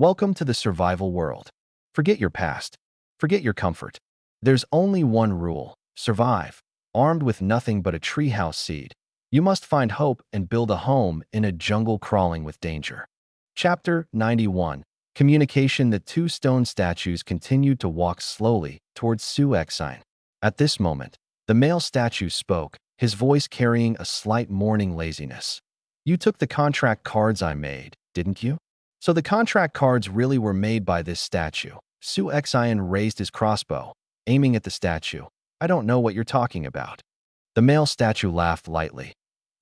Welcome to the survival world. Forget your past. Forget your comfort. There's only one rule: survive. Armed with nothing but a treehouse seed, you must find hope and build a home in a jungle crawling with danger. Chapter 91. Communication. The two stone statues continued to walk slowly towards Su-Exine. At this moment, the male statue spoke, his voice carrying a slight mourning laziness. You took the contract cards I made, didn't you? So the contract cards really were made by this statue. Su-Exine raised his crossbow, aiming at the statue. I don't know what you're talking about. The male statue laughed lightly.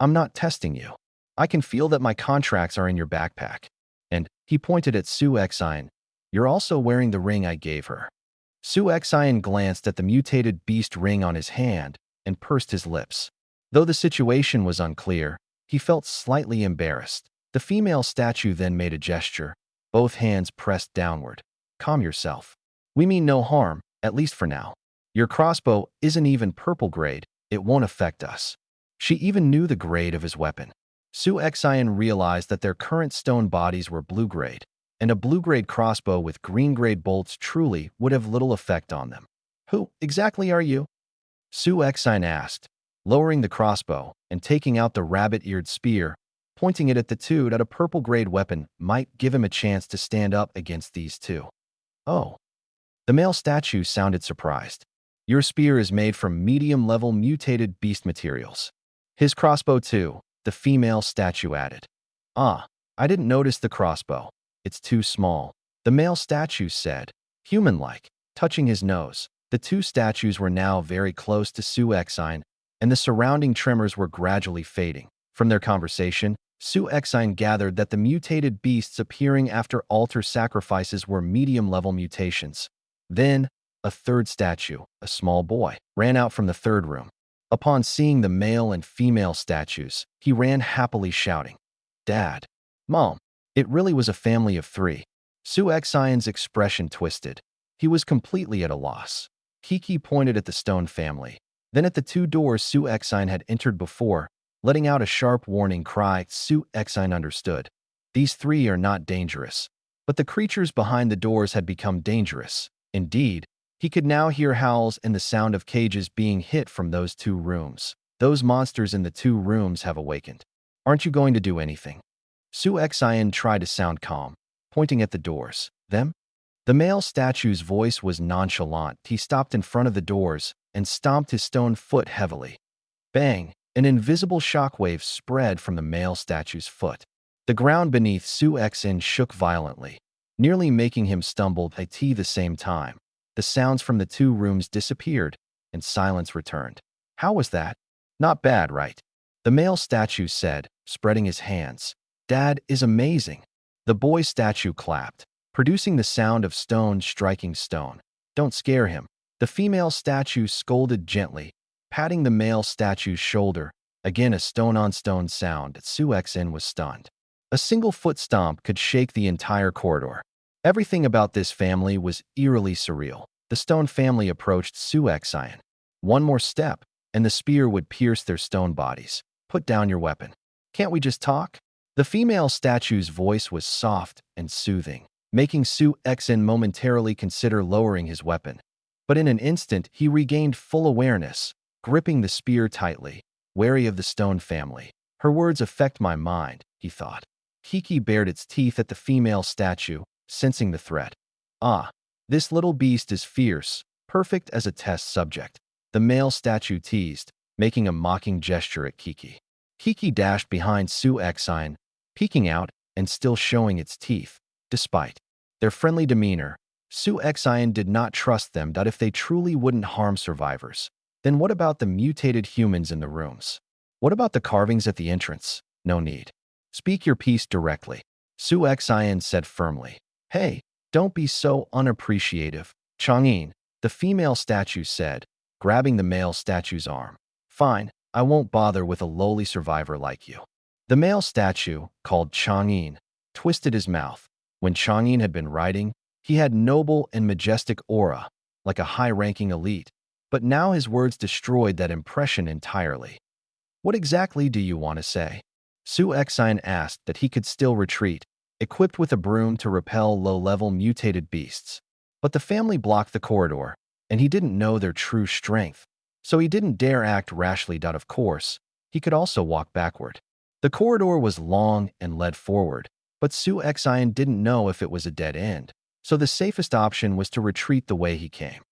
I'm not testing you. I can feel that my contracts are in your backpack. And he pointed at Su-Exine. You're also wearing the ring I gave her. Su-Exine glanced at the mutated beast ring on his hand and pursed his lips. Though the situation was unclear, he felt slightly embarrassed. The female statue then made a gesture, both hands pressed downward. Calm yourself. We mean no harm, at least for now. Your crossbow isn't even purple grade. It won't affect us. She even knew the grade of his weapon. Su-Exine realized that their current stone bodies were blue grade, and a blue grade crossbow with green grade bolts truly would have little effect on them. Who exactly are you? Su-Exine asked, lowering the crossbow and taking out the rabbit-eared spear. Pointing it at the two that a purple grade weapon might give him a chance to stand up against these two. Oh. The male statue sounded surprised. Your spear is made from medium-level mutated beast materials. His crossbow too, the female statue added. Ah, I didn't notice the crossbow. It's too small. The male statue said, human-like, touching his nose. The two statues were now very close to Su-Exine, and the surrounding tremors were gradually fading. From their conversation, Su-Exine gathered that the mutated beasts appearing after altar sacrifices were medium-level mutations. Then, a third statue, a small boy, ran out from the third room. Upon seeing the male and female statues, he ran happily shouting, Dad! Mom! It really was a family of three. Su-Exine's expression twisted. He was completely at a loss. Kiki pointed at the stone family, then at the two doors Su-Exine had entered before, letting out a sharp warning cry. Su-Exine understood. These three are not dangerous. But the creatures behind the doors had become dangerous. Indeed, he could now hear howls and the sound of cages being hit from those two rooms. Those monsters in the two rooms have awakened. Aren't you going to do anything? Su-Exine tried to sound calm, pointing at the doors. Them? The male statue's voice was nonchalant. He stopped in front of the doors and stomped his stone foot heavily. Bang! An invisible shockwave spread from the male statue's foot. The ground beneath Su-Exine shook violently, nearly making him stumble at the same time. The sounds from the two rooms disappeared, and silence returned. How was that? Not bad, right? The male statue said, spreading his hands. Dad is amazing. The boy statue clapped, producing the sound of stone striking stone. Don't scare him. The female statue scolded gently, patting the male statue's shoulder. Again a stone-on-stone sound. Su-Exine was stunned. A single foot stomp could shake the entire corridor. Everything about this family was eerily surreal. The stone family approached Su-Exine. One more step, and the spear would pierce their stone bodies. Put down your weapon. Can't we just talk? The female statue's voice was soft and soothing, making Su-Exine momentarily consider lowering his weapon. But in an instant, he regained full awareness, gripping the spear tightly, wary of the stone family. Her words affect my mind, he thought. Kiki bared its teeth at the female statue, sensing the threat. Ah, this little beast is fierce, perfect as a test subject. The male statue teased, making a mocking gesture at Kiki. Kiki dashed behind Su-Exine, peeking out and still showing its teeth. Despite their friendly demeanor, Su-Exine did not trust them that if they truly wouldn't harm survivors. Then what about the mutated humans in the rooms? What about the carvings at the entrance? No need. Speak your piece directly, Su-Exine said firmly. Hey, don't be so unappreciative, Chang'in, the female statue said, grabbing the male statue's arm. Fine, I won't bother with a lowly survivor like you. The male statue, called Chang'in, twisted his mouth. When Chang'in had been riding, he had noble and majestic aura, like a high-ranking elite. But now his words destroyed that impression entirely. What exactly do you want to say? Su-Exine asked that he could still retreat, equipped with a broom to repel low-level mutated beasts. But the family blocked the corridor, and he didn't know their true strength, so he didn't dare act rashly. Of course, he could also walk backward. The corridor was long and led forward, but Su Xian didn't know if it was a dead end, so the safest option was to retreat the way he came.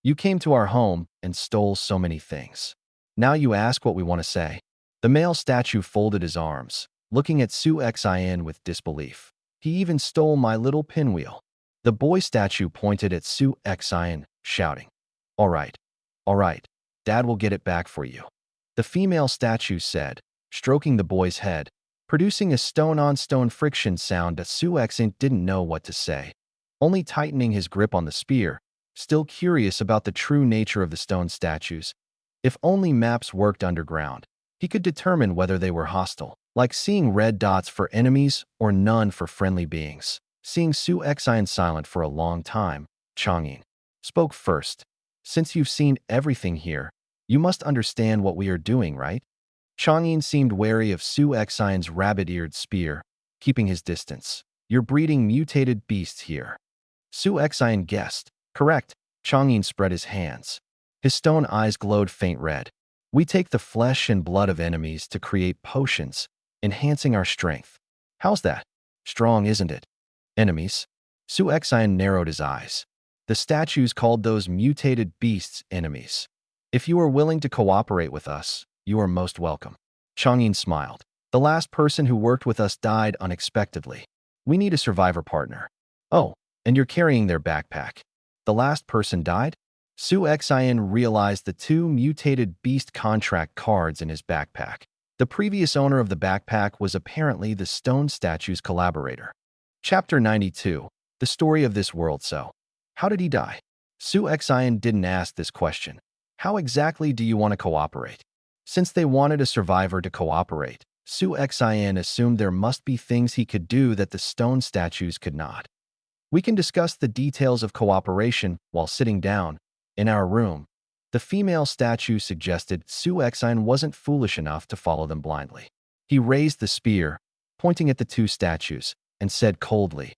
You came to our home and stole so many things. Now you ask what we want to say. The male statue folded his arms, looking at Su Xian with disbelief. He even stole my little pinwheel. The boy statue pointed at Su Xian, shouting, all right, Dad will get it back for you. The female statue said, stroking the boy's head, producing a stone-on-stone friction sound that Su Xian didn't know what to say, only tightening his grip on the spear, still curious about the true nature of the stone statues. If only maps worked underground, he could determine whether they were hostile, like seeing red dots for enemies or none for friendly beings. Seeing Su Xian silent for a long time, Chang'an spoke first. Since you've seen everything here, you must understand what we are doing, right? Chang'an seemed wary of Su Xian's rabbit-eared spear, keeping his distance. You're breeding mutated beasts here. Su Xian guessed. Correct. Chang'an spread his hands. His stone eyes glowed faint red. We take the flesh and blood of enemies to create potions, enhancing our strength. How's that? Strong, isn't it? Enemies? Su Xian narrowed his eyes. The statues called those mutated beasts enemies. If you are willing to cooperate with us, you are most welcome. Chang'an smiled. The last person who worked with us died unexpectedly. We need a survivor partner. Oh, and you're carrying their backpack. The last person died? Su Xian realized the two mutated beast contract cards in his backpack. The previous owner of the backpack was apparently the stone statue's collaborator. Chapter 92. The story of this world. So, how did he die? Su Xian didn't ask this question. How exactly do you want to cooperate? Since they wanted a survivor to cooperate, Su Xian assumed there must be things he could do that the stone statues could not. We can discuss the details of cooperation while sitting down, in our room. The female statue suggested. Su Xian wasn't foolish enough to follow them blindly. He raised the spear, pointing at the two statues, and said coldly,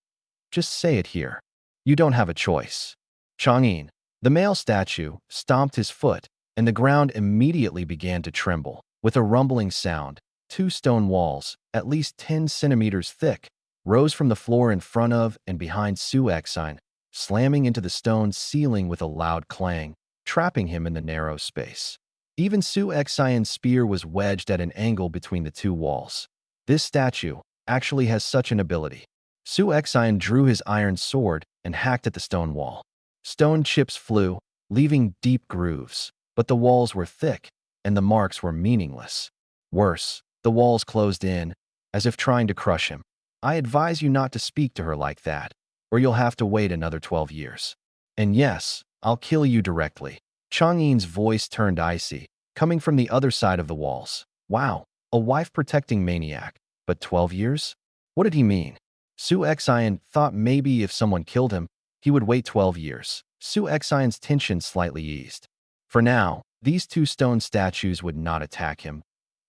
just say it here. You don't have a choice. Chang'an, the male statue, stomped his foot, and the ground immediately began to tremble. With a rumbling sound, two stone walls, at least 10 centimeters thick, rose from the floor in front of and behind Su Xian, slamming into the stone ceiling with a loud clang, trapping him in the narrow space. Even Su Xian's spear was wedged at an angle between the two walls. This statue actually has such an ability. Su Xian drew his iron sword and hacked at the stone wall. Stone chips flew, leaving deep grooves, but the walls were thick, and the marks were meaningless. Worse, the walls closed in, as if trying to crush him. I advise you not to speak to her like that, or you'll have to wait another 12 years. And yes, I'll kill you directly. Chang'an's voice turned icy, coming from the other side of the walls. Wow, a wife-protecting maniac. But 12 years? What did he mean? Su Xian thought maybe if someone killed him, he would wait 12 years. Su Xian's tension slightly eased. For now, these two stone statues would not attack him.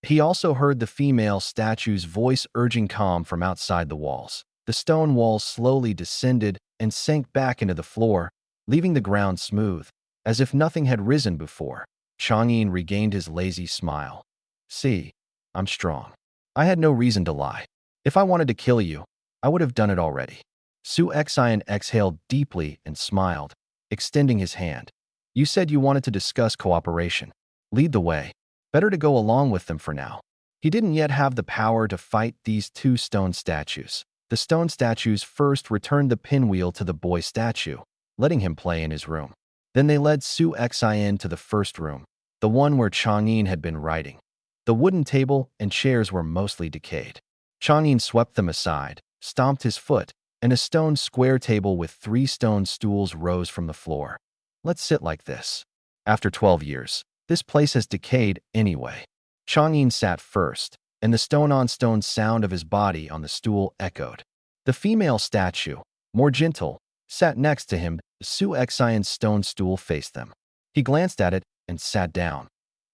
He also heard the female statue's voice urging calm from outside the walls. The stone walls slowly descended and sank back into the floor, leaving the ground smooth, as if nothing had risen before. Chang'an regained his lazy smile. See, I'm strong. I had no reason to lie. If I wanted to kill you, I would have done it already. Su Xian exhaled deeply and smiled, extending his hand. You said you wanted to discuss cooperation. Lead the way. Better to go along with them for now. He didn't yet have the power to fight these two stone statues. The stone statues first returned the pinwheel to the boy statue, letting him play in his room. Then they led Su Xian to the first room, the one where Chang'an had been writing. The wooden table and chairs were mostly decayed. Chang'an swept them aside, stomped his foot, and a stone square table with 3 stone stools rose from the floor. Let's sit like this. After 12 years, this place has decayed anyway. Chang'an sat first, and the stone-on-stone sound of his body on the stool echoed. The female statue, more gentle, sat next to him. Su Xian's stone stool faced them. He glanced at it and sat down.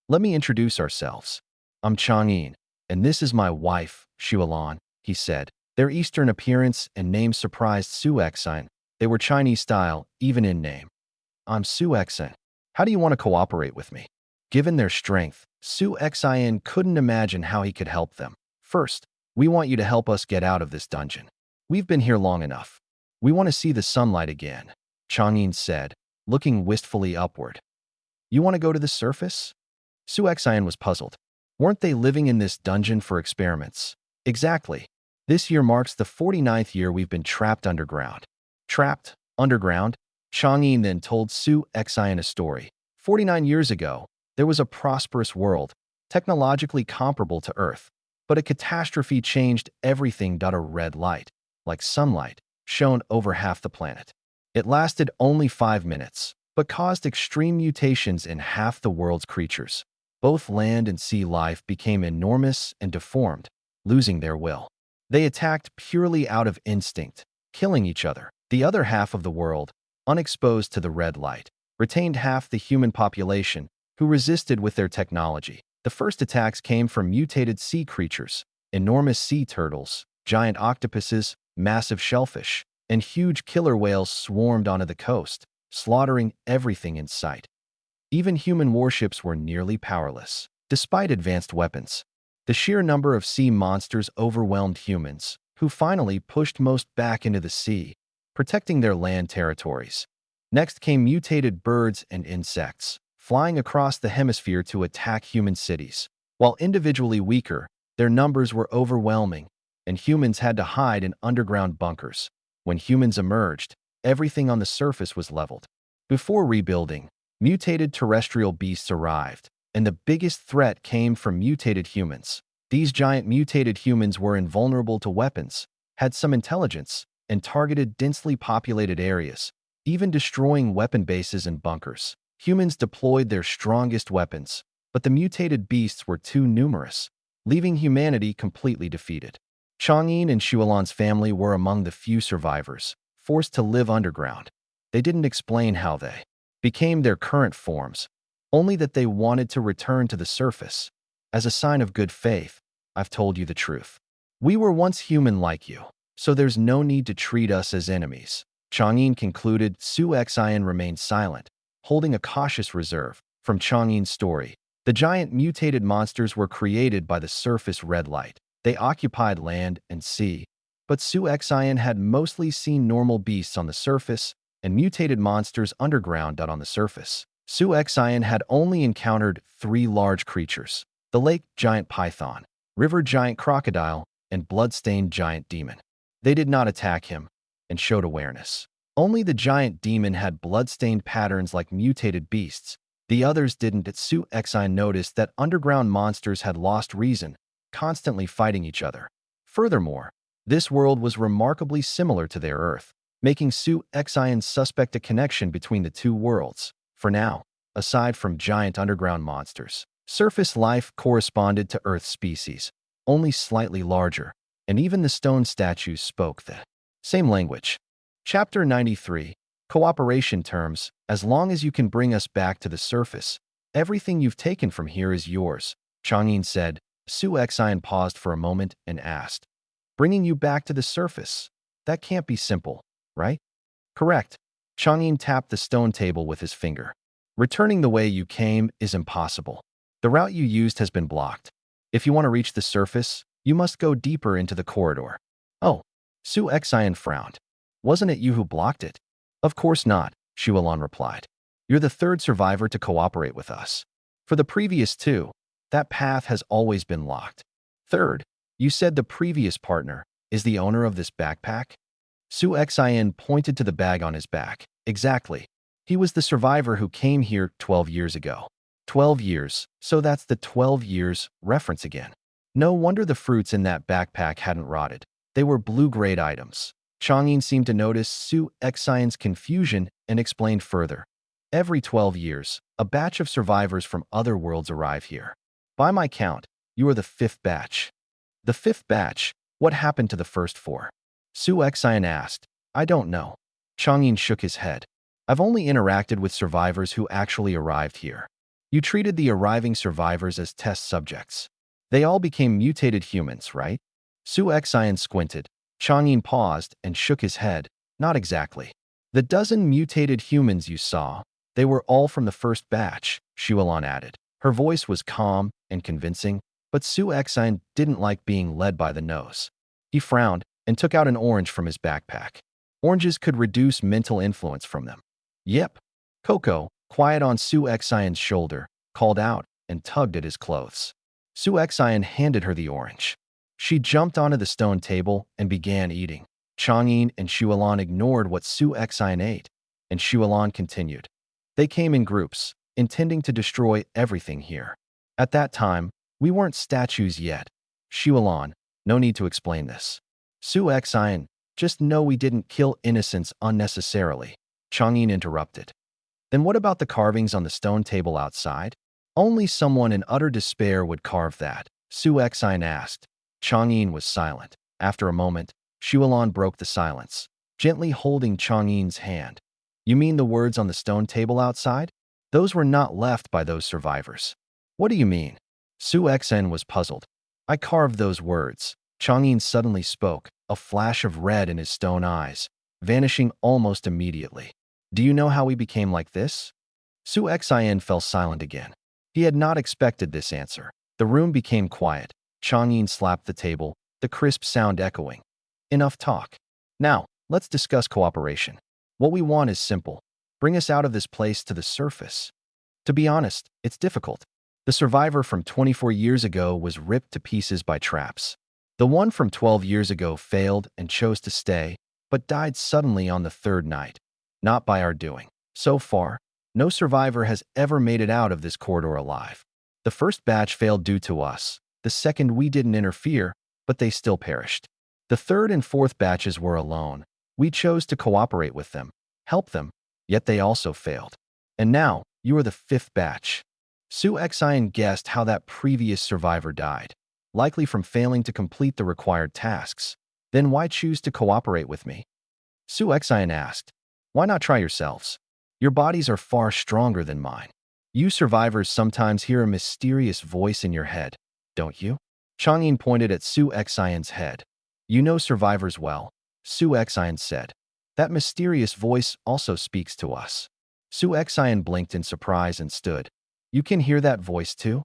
Let me introduce ourselves. I'm Chang'an, and this is my wife, Xuelan, he said, Their Eastern appearance and name surprised Su Exine. They were Chinese style, even in name. I'm Su Exine. How do you want to cooperate with me? Given their strength, Su Exine couldn't imagine how he could help them. First, we want you to help us get out of this dungeon. We've been here long enough. We want to see the sunlight again, Chang'an said, looking wistfully upward. You want to go to the surface? Su Exine was puzzled. Weren't they living in this dungeon for experiments? Exactly. This year marks the 49th year we've been trapped underground. Trapped? Underground? Chang'an then told Su Exine a story. 49 years ago, there was a prosperous world, technologically comparable to Earth. But a catastrophe changed everything. A red light, like sunlight, shone over half the planet. It lasted only 5 minutes, but caused extreme mutations in half the world's creatures. Both land and sea life became enormous and deformed, losing their will. They attacked purely out of instinct, killing each other. The other half of the world, unexposed to the red light, retained half the human population, who resisted with their technology. The first attacks came from mutated sea creatures, enormous sea turtles, giant octopuses, massive shellfish, and huge killer whales swarmed onto the coast, slaughtering everything in sight. Even human warships were nearly powerless. Despite advanced weapons, the sheer number of sea monsters overwhelmed humans, who finally pushed most back into the sea, protecting their land territories. Next came mutated birds and insects, flying across the hemisphere to attack human cities. While individually weaker, their numbers were overwhelming, and humans had to hide in underground bunkers. When humans emerged, everything on the surface was leveled. Before rebuilding, mutated terrestrial beasts arrived, and the biggest threat came from mutated humans. These giant mutated humans were invulnerable to weapons, had some intelligence, and targeted densely populated areas, even destroying weapon bases and bunkers. Humans deployed their strongest weapons, but the mutated beasts were too numerous, leaving humanity completely defeated. Chang'an and Xuelan's family were among the few survivors, forced to live underground. They didn't explain how they became their current forms, only that they wanted to return to the surface. As a sign of good faith, I've told you the truth. We were once human like you, so there's no need to treat us as enemies. Chang'an concluded. Su Exine remained silent, holding a cautious reserve. From Chang'an's story, the giant mutated monsters were created by the surface red light. They occupied land and sea, but Su Exine had mostly seen normal beasts on the surface and mutated monsters underground. On the surface, Su Exine had only encountered 3 large creatures: the lake giant python, river giant crocodile, and blood-stained giant demon. They did not attack him and showed awareness. Only the giant demon had blood-stained patterns like mutated beasts. The others didn't. Su Exine noticed that underground monsters had lost reason, constantly fighting each other. Furthermore, this world was remarkably similar to their Earth, making Su Exine suspect a connection between the two worlds. For now, aside from giant underground monsters, surface life corresponded to Earth species, only slightly larger, and even the stone statues spoke the same language. Chapter 93. Cooperation terms. As long as you can bring us back to the surface, everything you've taken from here is yours, Chang'an said. Su Exine paused for a moment and asked, bringing you back to the surface? That can't be simple, right? Correct. Chang'an tapped the stone table with his finger. Returning the way you came is impossible. The route you used has been blocked. If you want to reach the surface, you must go deeper into the corridor. Oh, Su Exine frowned. Wasn't it you who blocked it? Of course not, Xuelan replied. You're the 3rd survivor to cooperate with us. For the previous 2, that path has always been locked. Third, you said the previous partner is the owner of this backpack? Su Exine pointed to the bag on his back. Exactly. He was the survivor who came here 12 years ago. 12 years, so that's the 12 years reference again. No wonder the fruits in that backpack hadn't rotted. They were blue-grade items. Chang'an seemed to notice Su Exine's confusion and explained further. Every 12 years, a batch of survivors from other worlds arrive here. By my count, you are the 5th batch. The 5th batch? What happened to the first 4? Su Exine asked. I don't know. Chang'an shook his head. I've only interacted with survivors who actually arrived here. You treated the arriving survivors as test subjects. They all became mutated humans, right? Su Exine squinted. Chang'in paused and shook his head. Not exactly. The dozen mutated humans you saw, they were all from the first batch, Shualon added. Her voice was calm and convincing, but Su Exine didn't like being led by the nose. He frowned and took out an orange from his backpack. Oranges could reduce mental influence from them. Yep. Coco, quiet on Su Exine's shoulder, called out and tugged at his clothes. Su Exine handed her the orange. She jumped onto the stone table and began eating. Chang'in and Shualon ignored what Su Exine ate, and Shualon continued. They came in groups, intending to destroy everything here. At that time, we weren't statues yet. Shualon, no need to explain this. Su Exine, just know we didn't kill innocents unnecessarily. Chang'in interrupted. Then what about the carvings on the stone table outside? Only someone in utter despair would carve that, Su Exine asked. Chang'in was silent. After a moment, Shualon broke the silence, gently holding Chang'in's hand. You mean the words on the stone table outside? Those were not left by those survivors. What do you mean? Su Exine was puzzled. I carved those words. Chang'in suddenly spoke, a flash of red in his stone eyes, vanishing almost immediately. Do you know how we became like this? Su Exine fell silent again. He had not expected this answer. The room became quiet. Chang'in slapped the table, the crisp sound echoing. Enough talk. Now, let's discuss cooperation. What we want is simple. Bring us out of this place to the surface. To be honest, it's difficult. The survivor from 24 years ago was ripped to pieces by traps. The one from 12 years ago failed and chose to stay, but died suddenly on the third night. Not by our doing. So far, no survivor has ever made it out of this corridor alive. The first batch failed due to us. The second we didn't interfere, but they still perished. The third and fourth batches were alone. We chose to cooperate with them, help them, yet they also failed. And now, you are the fifth batch. Su Exine guessed how that previous survivor died, likely from failing to complete the required tasks. Then why choose to cooperate with me? Su Exine asked. Why not try yourselves? Your bodies are far stronger than mine. You survivors sometimes hear a mysterious voice in your head, don't you? Chang'in pointed at Su Exine's head. You know survivors well, Su Exine said. That mysterious voice also speaks to us. Su Exine blinked in surprise and stood. You can hear that voice too?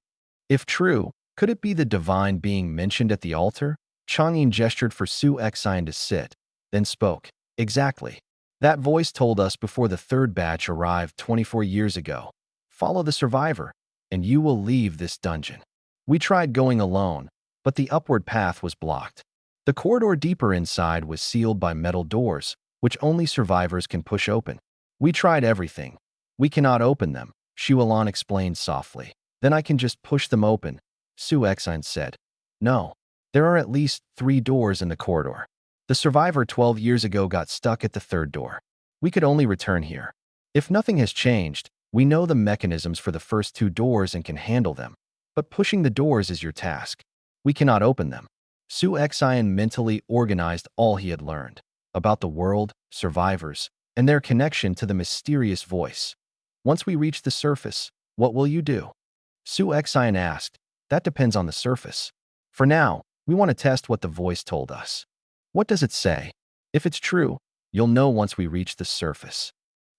If true, could it be the divine being mentioned at the altar? Chang'in gestured for Su Exine to sit, then spoke. Exactly. That voice told us before the third batch arrived 24 years ago. Follow the survivor, and you will leave this dungeon. We tried going alone, but the upward path was blocked. The corridor deeper inside was sealed by metal doors, which only survivors can push open. We tried everything. We cannot open them, Shualon explained softly. Then I can just push them open, Su Exine said. No. There are at least 3 doors in the corridor. The survivor 12 years ago got stuck at the third door. We could only return here. If nothing has changed, we know the mechanisms for the first 2 doors and can handle them. But pushing the doors is your task. We cannot open them. Su Exine mentally organized all he had learned about the world, survivors, and their connection to the mysterious voice. Once we reach the surface, what will you do? Su Exine asked. That depends on the surface. For now, we want to test what the voice told us. What does it say? If it's true, you'll know once we reach the surface.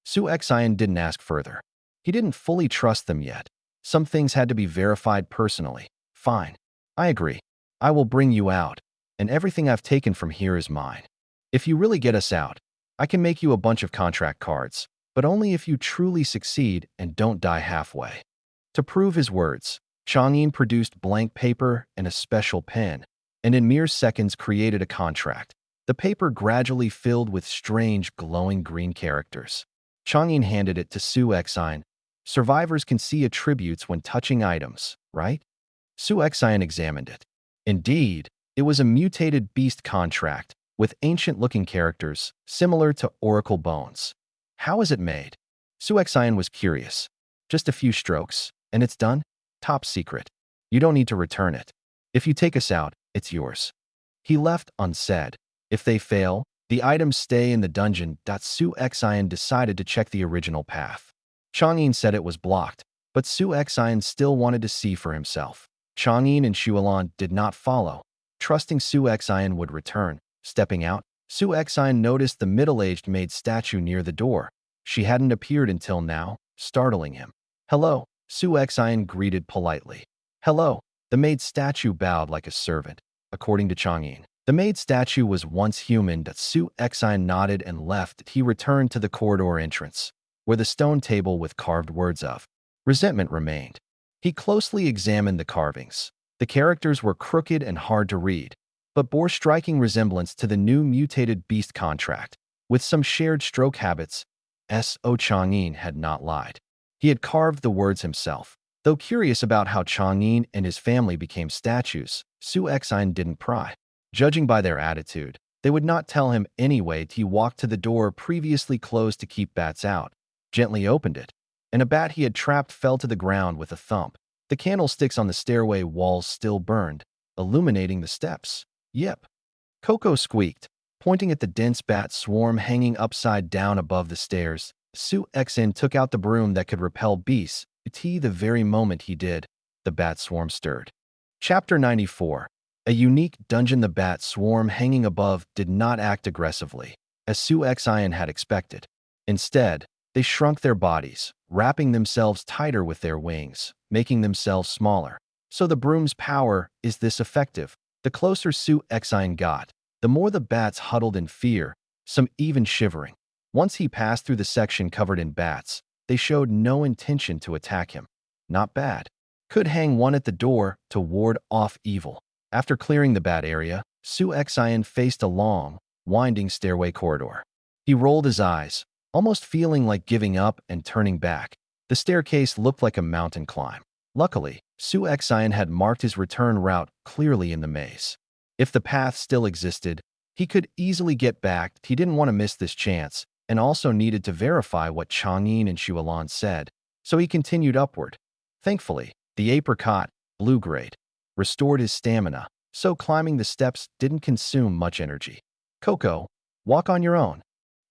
Su Exine didn't ask further. He didn't fully trust them yet. Some things had to be verified personally. Fine. I agree. I will bring you out, and everything I've taken from here is mine. If you really get us out, I can make you a bunch of contract cards, but only if you truly succeed and don't die halfway. To prove his words, Chang'in produced blank paper and a special pen, and in mere seconds created a contract. The paper gradually filled with strange, glowing green characters. Chang'in handed it to Su Exine. Survivors can see attributes when touching items, right? Su Exine examined it. Indeed, it was a mutated beast contract with ancient-looking characters similar to oracle bones. How is it made? Su Exine was curious. Just a few strokes, and it's done? Top secret. You don't need to return it. If you take us out, it's yours. He left unsaid. If they fail, the items stay in the dungeon. Su Exine decided to check the original path. Chang'in said it was blocked, but Su Exine still wanted to see for himself. Chang'in and Shualon did not follow, trusting Su Exine would return. Stepping out, Su Exine noticed the middle-aged maid statue near the door. She hadn't appeared until now, startling him. "Hello," Su Exine greeted politely. "Hello." The maid statue bowed like a servant. According to Changyin, the maid statue was once human. That Su Exine nodded and left. He returned to the corridor entrance, where the stone table with carved words of resentment remained. He closely examined the carvings. The characters were crooked and hard to read, but bore striking resemblance to the new mutated beast contract. With some shared stroke habits, S.O. Changyin had not lied. He had carved the words himself. Though curious about how Changyin and his family became statues, Su Exine didn't pry. Judging by their attitude, they would not tell him anyway. He walked to the door previously closed to keep bats out, gently opened it, and a bat he had trapped fell to the ground with a thump. The candlesticks on the stairway walls still burned, illuminating the steps. "Yep." Coco squeaked, pointing at the dense bat swarm hanging upside down above the stairs. Su Exine took out the broom that could repel beasts. The very moment he did, the bat swarm stirred. Chapter 94. A unique dungeon. The bat swarm hanging above did not act aggressively, as Su Exine had expected. Instead, they shrunk their bodies, wrapping themselves tighter with their wings, making themselves smaller. So the broom's power is this effective. The closer Su Exine got, the more the bats huddled in fear, some even shivering. Once he passed through the section covered in bats, they showed no intention to attack him. Not bad. Could hang one at the door to ward off evil. After clearing the bat area, Su Exine faced a long, winding stairway corridor. He rolled his eyes, almost feeling like giving up and turning back. The staircase looked like a mountain climb. Luckily, Su Exine had marked his return route clearly in the maze. If the path still existed, he could easily get back. He didn't want to miss this chance, and also needed to verify what Changyin and Xuelan said, so he continued upward. Thankfully, the apricot, blue grade, restored his stamina, so climbing the steps didn't consume much energy. "Coco, walk on your own."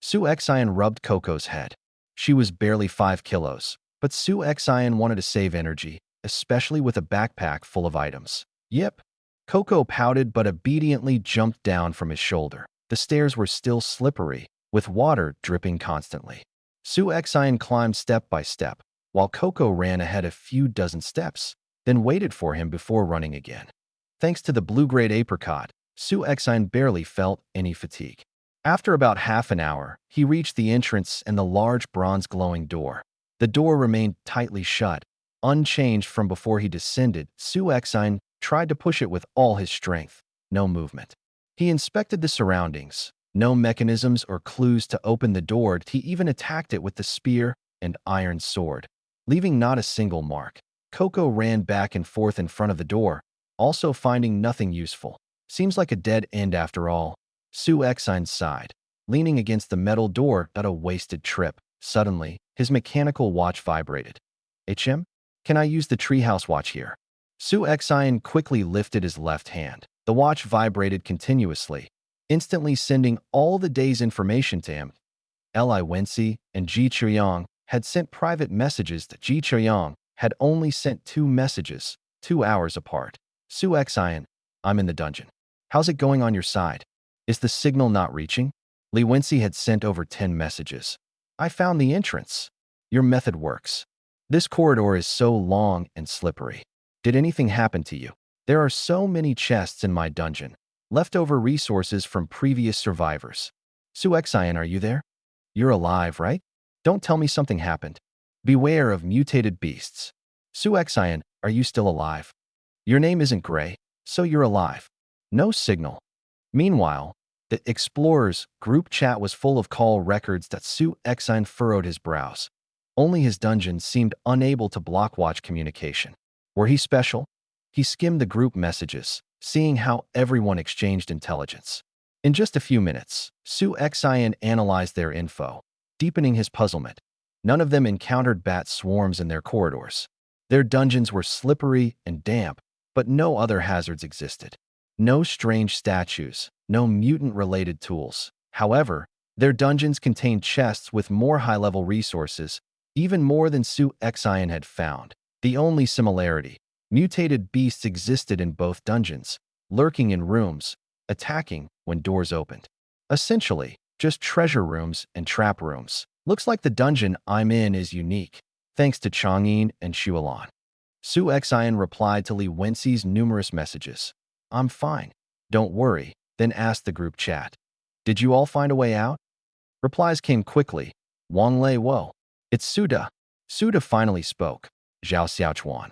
Su Exine rubbed Coco's head. She was barely 5 kilos, but Su Exine wanted to save energy, especially with a backpack full of items. "Yep." Coco pouted but obediently jumped down from his shoulder. The stairs were still slippery, with water dripping constantly. Su Exine climbed step by step, while Coco ran ahead a few dozen steps, then waited for him before running again. Thanks to the blue-grade apricot, Su Exine barely felt any fatigue. After about half an hour, he reached the entrance and the large bronze-glowing door. The door remained tightly shut, unchanged from before he descended. Su Exine tried to push it with all his strength. No movement. He inspected the surroundings. No mechanisms or clues to open the door. He even attacked it with the spear and iron sword, leaving not a single mark. Coco ran back and forth in front of the door, also finding nothing useful. Seems like a dead end after all. Su Exine sighed, leaning against the metal door at a wasted trip. Suddenly, his mechanical watch vibrated. "HM? Can I use the treehouse watch here?" Su Exine quickly lifted his left hand. The watch vibrated continuously, instantly sending all the day's information to him. Li Wensi and Ji Chiyang had sent private messages that Ji Chiyang had only sent 2 messages, 2 hours apart. "Su Exine, I'm in the dungeon. How's it going on your side? Is the signal not reaching?" Li Wensi had sent over 10 messages. "I found the entrance. Your method works. This corridor is so long and slippery. Did anything happen to you? There are so many chests in my dungeon. Leftover resources from previous survivors. Su Exine, are you there? You're alive, right? Don't tell me something happened. Beware of mutated beasts. Su Exine, are you still alive? Your name isn't Gray, so you're alive." No signal. Meanwhile, the Explorers group chat was full of call records that Su Exine furrowed his brows. Only his dungeon seemed unable to block watch communication. Were he special? He skimmed the group messages, seeing how everyone exchanged intelligence. In just a few minutes, Su Exine analyzed their info, deepening his puzzlement. None of them encountered bat swarms in their corridors. Their dungeons were slippery and damp, but no other hazards existed. No strange statues, no mutant-related tools. However, their dungeons contained chests with more high-level resources, even more than Su Exine had found. The only similarity: mutated beasts existed in both dungeons, lurking in rooms, attacking when doors opened. Essentially, just treasure rooms and trap rooms. Looks like the dungeon I'm in is unique, thanks to Chang'an and Shualan. Su Xian replied to Li Wenxi's numerous messages. I'm fine. Don't worry, then asked the group chat. Did you all find a way out? Replies came quickly. Wang Lei Wo. It's Suda. Suda finally spoke. Zhao Xiaochuan.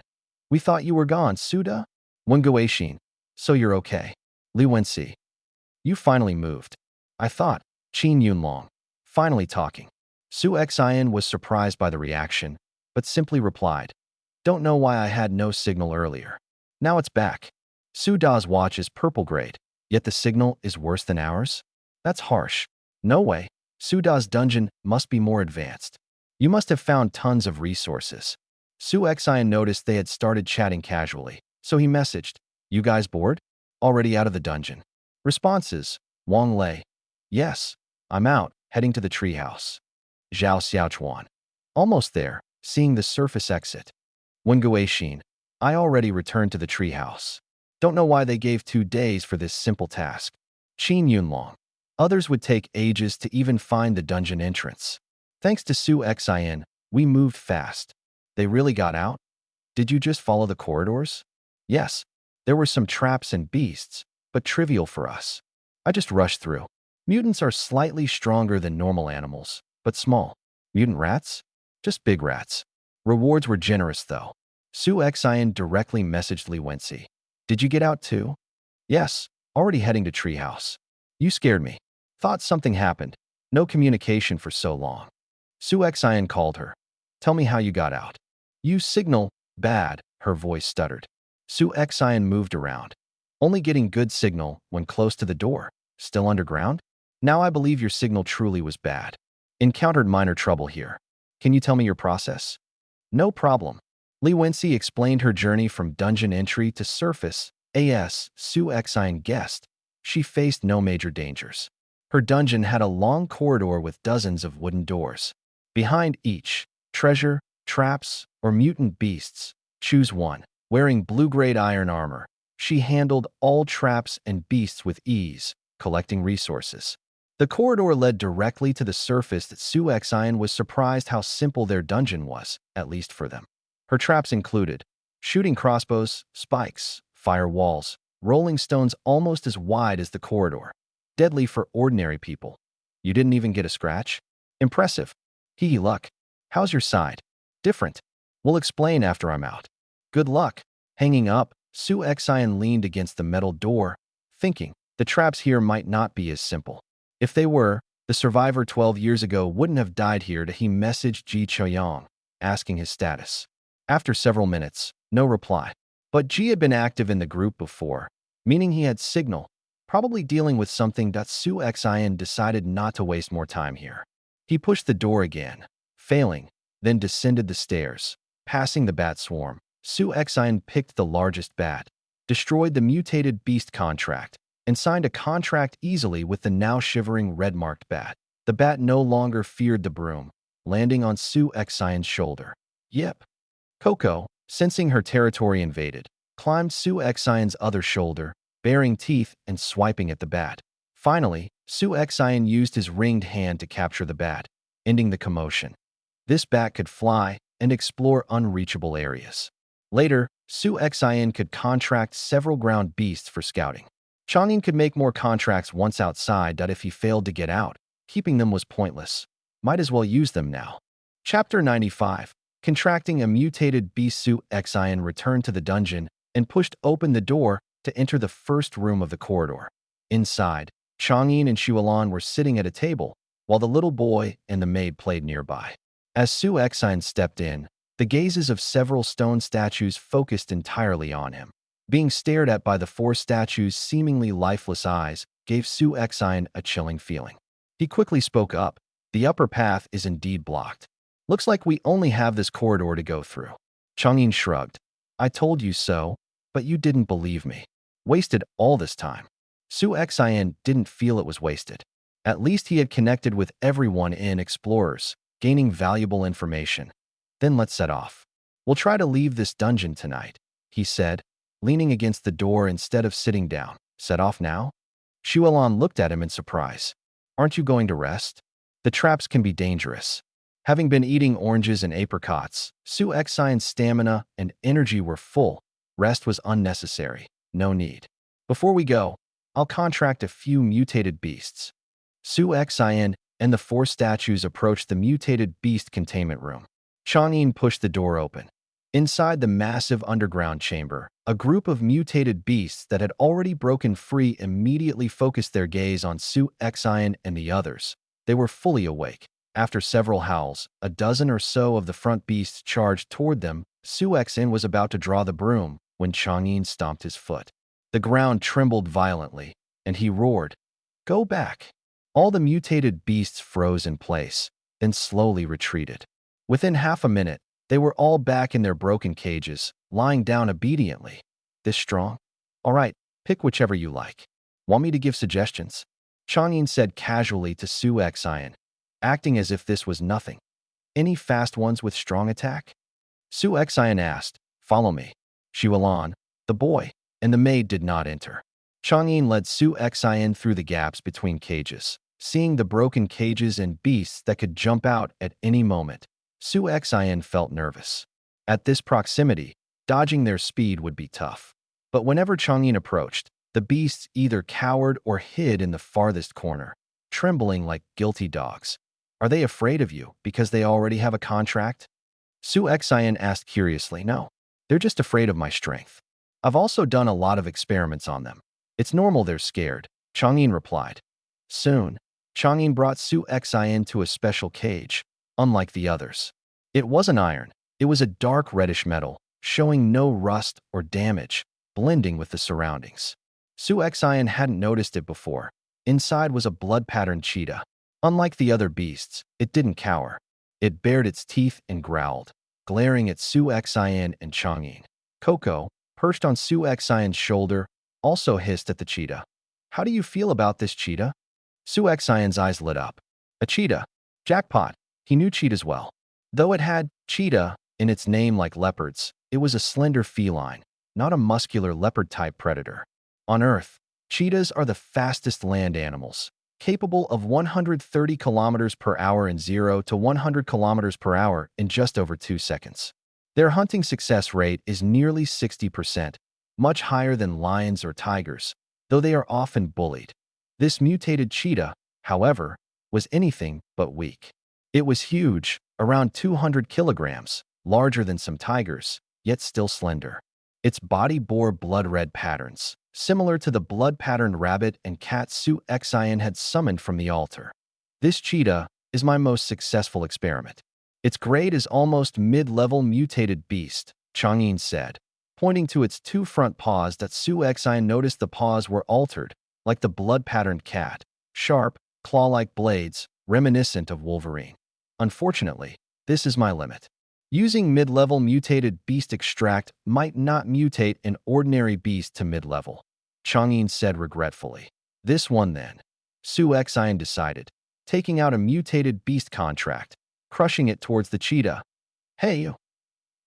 We thought you were gone, Suda? Wen Guixin. So you're okay. Li Wenxi. You finally moved. I thought. Qin Yunlong. Finally talking. Su Xian was surprised by the reaction, but simply replied. Don't know why I had no signal earlier. Now it's back. Su Da's watch is purple-grade, yet the signal is worse than ours? That's harsh. No way. Su Da's dungeon must be more advanced. You must have found tons of resources. Su Xian noticed they had started chatting casually, so he messaged, You guys bored? Already out of the dungeon? Responses, Wang Lei. Yes, I'm out, heading to the treehouse. Zhao Xiaochuan. Almost there, seeing the surface exit. Wen Guixin. I already returned to the treehouse. Don't know why they gave 2 days for this simple task. Qin Yunlong. Others would take ages to even find the dungeon entrance. Thanks to Su Xian, we moved fast. They really got out? Did you just follow the corridors? Yes, there were some traps and beasts, but trivial for us. I just rushed through. Mutants are slightly stronger than normal animals, but small. Mutant rats? Just big rats. Rewards were generous, though. Su Xian directly messaged Li Wenxi. Did you get out too? Yes, already heading to Treehouse. You scared me. Thought something happened. No communication for so long. Su Xian called her. Tell me how you got out. You signal, bad, her voice stuttered. Su Xian moved around. Only getting good signal when close to the door. Still underground? Now I believe your signal truly was bad. Encountered minor trouble here. Can you tell me your process? No problem. Li Wenxi explained her journey from dungeon entry to surface. As Su Xian guessed, she faced no major dangers. Her dungeon had a long corridor with dozens of wooden doors. Behind each, treasure, traps, or mutant beasts. Choose one. Wearing blue-grade iron armor, she handled all traps and beasts with ease, collecting resources. The corridor led directly to the surface that Su Xian was surprised how simple their dungeon was, at least for them. Her traps included shooting crossbows, spikes, fire walls, rolling stones almost as wide as the corridor. Deadly for ordinary people. You didn't even get a scratch? Impressive. Hee luck. How's your side? Different. We'll explain after I'm out. Good luck. Hanging up, Su Xian leaned against the metal door, thinking the traps here might not be as simple. If they were, the survivor 12 years ago wouldn't have died here. He messaged Ji Choyang, asking his status. After several minutes, no reply. But Ji had been active in the group before, meaning he had signal, probably dealing with something. Su Xian decided not to waste more time here. He pushed the door again, failing, then descended the stairs. Passing the bat swarm, Su Xian picked the largest bat, destroyed the mutated beast contract, and signed a contract easily with the now shivering red-marked bat. The bat no longer feared the broom, landing on Su Xian's shoulder. Yip. Coco, sensing her territory invaded, climbed Su Xian's other shoulder, baring teeth and swiping at the bat. Finally, Su Xian used his ringed hand to capture the bat, ending the commotion. This bat could fly and explore unreachable areas. Later, Su Xian could contract several ground beasts for scouting. Chang'an could make more contracts once outside. If he failed to get out, keeping them was pointless. Might as well use them now. Chapter 95. Contracting a mutated beast. Su Xian returned to the dungeon and pushed open the door to enter the first room of the corridor. Inside, Chang'an and Shualan were sitting at a table, while the little boy and the maid played nearby. As Su Xian stepped in, the gazes of several stone statues focused entirely on him. Being stared at by the 4 statues' seemingly lifeless eyes gave Su Xian a chilling feeling. He quickly spoke up. The upper path is indeed blocked. Looks like we only have this corridor to go through. Chang'an shrugged. I told you so, but you didn't believe me. Wasted all this time. Su Xian didn't feel it was wasted. At least he had connected with everyone in Explorers, gaining valuable information. Then let's set off. We'll try to leave this dungeon tonight, he said, leaning against the door instead of sitting down. Set off now? Shualan looked at him in surprise. Aren't you going to rest? The traps can be dangerous. Having been eating oranges and apricots, Su Xian's stamina and energy were full. Rest was unnecessary. No need. Before we go, I'll contract a few mutated beasts. Su Xian and the four statues approached the mutated beast containment room. Chang'an pushed the door open. Inside the massive underground chamber, a group of mutated beasts that had already broken free immediately focused their gaze on Su Xian and the others. They were fully awake. After several howls, a dozen or so of the front beasts charged toward them. Su Xian was about to draw the broom when Chang'an stomped his foot. The ground trembled violently, and he roared, "Go back!" All the mutated beasts froze in place, then slowly retreated. Within half a minute, they were all back in their broken cages, lying down obediently. This strong? All right, pick whichever you like. Want me to give suggestions? Chang'an said casually to Su Xian, acting as if this was nothing. Any fast ones with strong attack? Su Xian asked, "Follow me." Shualan, the boy, and the maid did not enter. Chang'an led Su Xian through the gaps between cages, seeing the broken cages and beasts that could jump out at any moment. Su Xian felt nervous. At this proximity, dodging their speed would be tough. But whenever Chang'an approached, the beasts either cowered or hid in the farthest corner, trembling like guilty dogs. Are they afraid of you because they already have a contract? Su Xian asked curiously. No, they're just afraid of my strength. I've also done a lot of experiments on them. It's normal they're scared, Chang'an replied. Soon, Chang'an brought Su Xian to a special cage, unlike the others. It wasn't iron. It was a dark reddish metal, showing no rust or damage, blending with the surroundings. Su Xian hadn't noticed it before. Inside was a blood-patterned cheetah. Unlike the other beasts, it didn't cower. It bared its teeth and growled, glaring at Su Xian and Chang'an. Coco, perched on Su Xian's shoulder, also hissed at the cheetah. How do you feel about this cheetah? Su Xian's eyes lit up. A cheetah. Jackpot. He knew cheetahs well. Though it had cheetah in its name like leopards, it was a slender feline, not a muscular leopard-type predator. On Earth, cheetahs are the fastest land animals, capable of 130 kilometers per hour in 0 to 100 kilometers per hour in just over 2 seconds. Their hunting success rate is nearly 60%, much higher than lions or tigers, though they are often bullied. This mutated cheetah, however, was anything but weak. It was huge, around 200 kilograms, larger than some tigers, yet still slender. Its body bore blood-red patterns, similar to the blood-patterned rabbit and cat Su Xian had summoned from the altar. This cheetah is my most successful experiment. Its grade is almost mid-level mutated beast, Chang'an said, pointing to its two front paws that Su Xian noticed the paws were altered, like the blood-patterned cat, sharp, claw-like blades, reminiscent of Wolverine. Unfortunately, this is my limit. Using mid-level mutated beast extract might not mutate an ordinary beast to mid-level, Chang'an said regretfully. This one then, Su Xian decided, taking out a mutated beast contract, crushing it towards the cheetah. Hey you!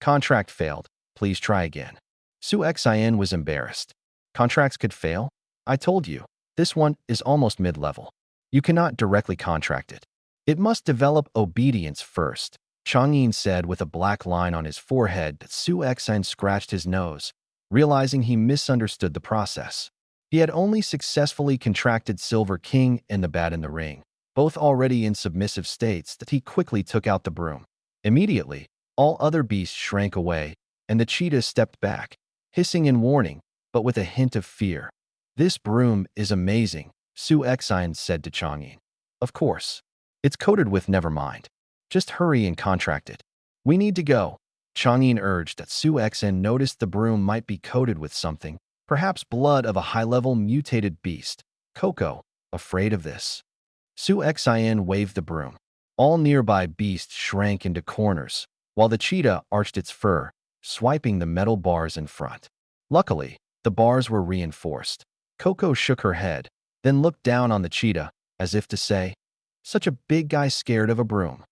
Contract failed. Please try again. Su Xian was embarrassed. Contracts could fail? I told you, this one is almost mid-level. You cannot directly contract it. It must develop obedience first, Chang'an said with a black line on his forehead that Su Xian scratched his nose, realizing he misunderstood the process. He had only successfully contracted Silver King and the Bat in the Ring, both already in submissive states, that he quickly took out the broom. Immediately, all other beasts shrank away, and the cheetah stepped back, hissing in warning, but with a hint of fear. This broom is amazing, Su Xian said to Chang'an. Of course. It's coated with nevermind. Just hurry and contract it. We need to go. Chang'an urged that Su Xian noticed the broom might be coated with something, perhaps blood of a high-level mutated beast. Coco, afraid of this. Su Xian waved the broom. All nearby beasts shrank into corners, while the cheetah arched its fur, swiping the metal bars in front. Luckily, the bars were reinforced. Coco shook her head, then looked down on the cheetah, as if to say, such a big guy scared of a broom.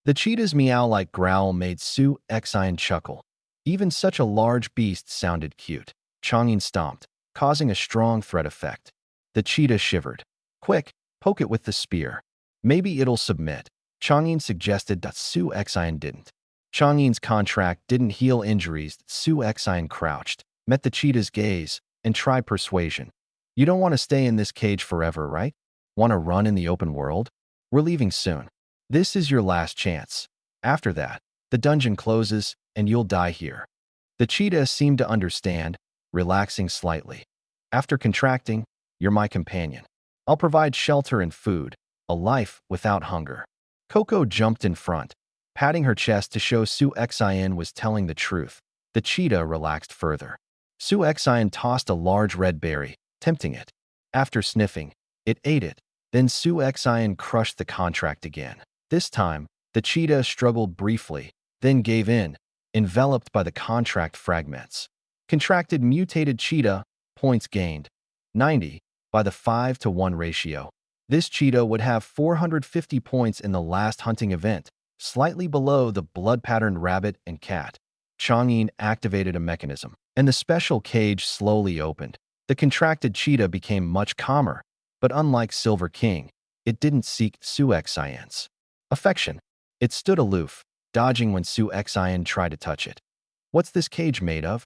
The cheetah's meow-like growl made Su Xian chuckle. Even such a large beast sounded cute. Chang'an stomped, causing a strong threat effect. The cheetah shivered. Quick, poke it with the spear. Maybe it'll submit. Chang'an suggested that Su Xian didn't. Chang'an's contract didn't heal injuries. Su Xian crouched, met the cheetah's gaze, and tried persuasion. You don't want to stay in this cage forever, right? Want to run in the open world? We're leaving soon. This is your last chance. After that, the dungeon closes, and you'll die here. The cheetah seemed to understand, relaxing slightly. After contracting, you're my companion. I'll provide shelter and food, a life without hunger. Coco jumped in front, patting her chest to show Su Xian was telling the truth. The cheetah relaxed further. Su Xian tossed a large red berry, tempting it. After sniffing, it ate it. Then Su Xian crushed the contract again. This time, the cheetah struggled briefly, then gave in, enveloped by the contract fragments. Contracted mutated cheetah, points gained. 90, by the 5-to-1 ratio. This cheetah would have 450 points in the last hunting event, slightly below the blood-patterned rabbit and cat. Chang'an activated a mechanism, and the special cage slowly opened. The contracted cheetah became much calmer, but unlike Silver King, it didn't seek Su Xian's affection. It stood aloof, dodging when Su Xian tried to touch it. What's this cage made of?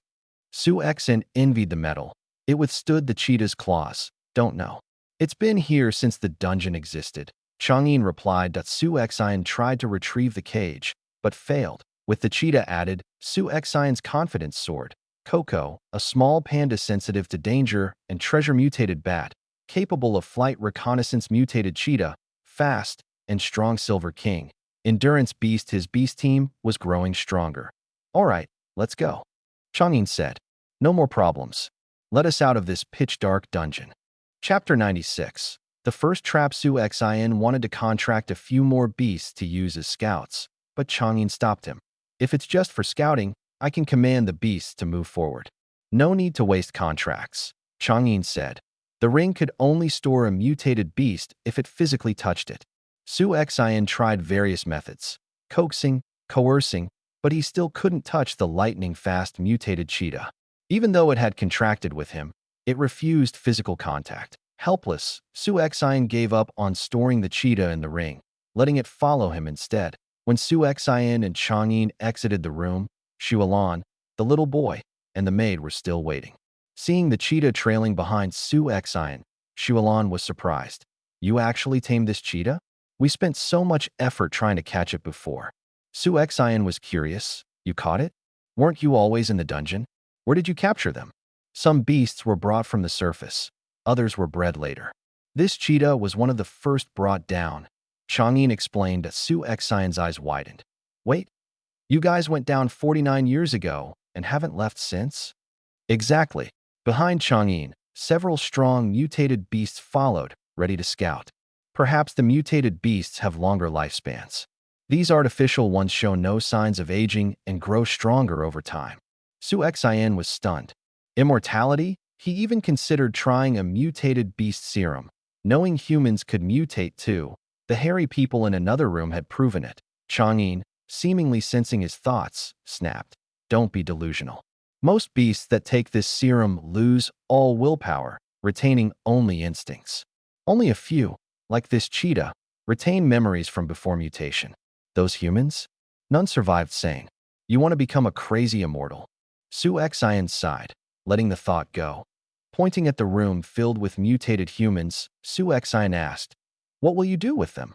Su Xian envied the metal. It withstood the cheetah's claws. Don't know. It's been here since the dungeon existed. Chang'an replied that Su Xian tried to retrieve the cage, but failed. With the cheetah added, Su Xian's confidence soared. Coco, a small panda sensitive to danger and treasure mutated bat, capable of flight reconnaissance mutated cheetah, fast and strong Silver King. Endurance beast. His beast team was growing stronger. All right, let's go. Chang'an said. No more problems. Let us out of this pitch-dark dungeon. Chapter 96. The first trap. Su Xian wanted to contract a few more beasts to use as scouts, but Chang'an stopped him. If it's just for scouting, I can command the beasts to move forward. No need to waste contracts, Chang'an said. The ring could only store a mutated beast if it physically touched it. Su Xian tried various methods, coaxing, coercing, but he still couldn't touch the lightning-fast mutated cheetah. Even though it had contracted with him, it refused physical contact. Helpless, Su Xian gave up on storing the cheetah in the ring, letting it follow him instead. When Su Xian and Chang'an exited the room, Xuelan, the little boy, and the maid were still waiting. Seeing the cheetah trailing behind Su Xian, Xuelan was surprised. You actually tamed this cheetah? We spent so much effort trying to catch it before. Su Xian was curious. You caught it? Weren't you always in the dungeon? Where did you capture them? Some beasts were brought from the surface. Others were bred later. This cheetah was one of the first brought down. Chang'an explained as Su Xian's eyes widened. Wait, you guys went down 49 years ago and haven't left since? Exactly. Behind Chang'an, several strong mutated beasts followed, ready to scout. Perhaps the mutated beasts have longer lifespans. These artificial ones show no signs of aging and grow stronger over time. Su Xian was stunned. Immortality? He even considered trying a mutated beast serum. Knowing humans could mutate too, the hairy people in another room had proven it. Chang'an, seemingly sensing his thoughts, snapped. Don't be delusional. Most beasts that take this serum lose all willpower, retaining only instincts. Only a few, like this cheetah, retain memories from before mutation. Those humans? None survived sane. You want to become a crazy immortal? Su Xian sighed, letting the thought go. Pointing at the room filled with mutated humans, Su Xian asked, What will you do with them?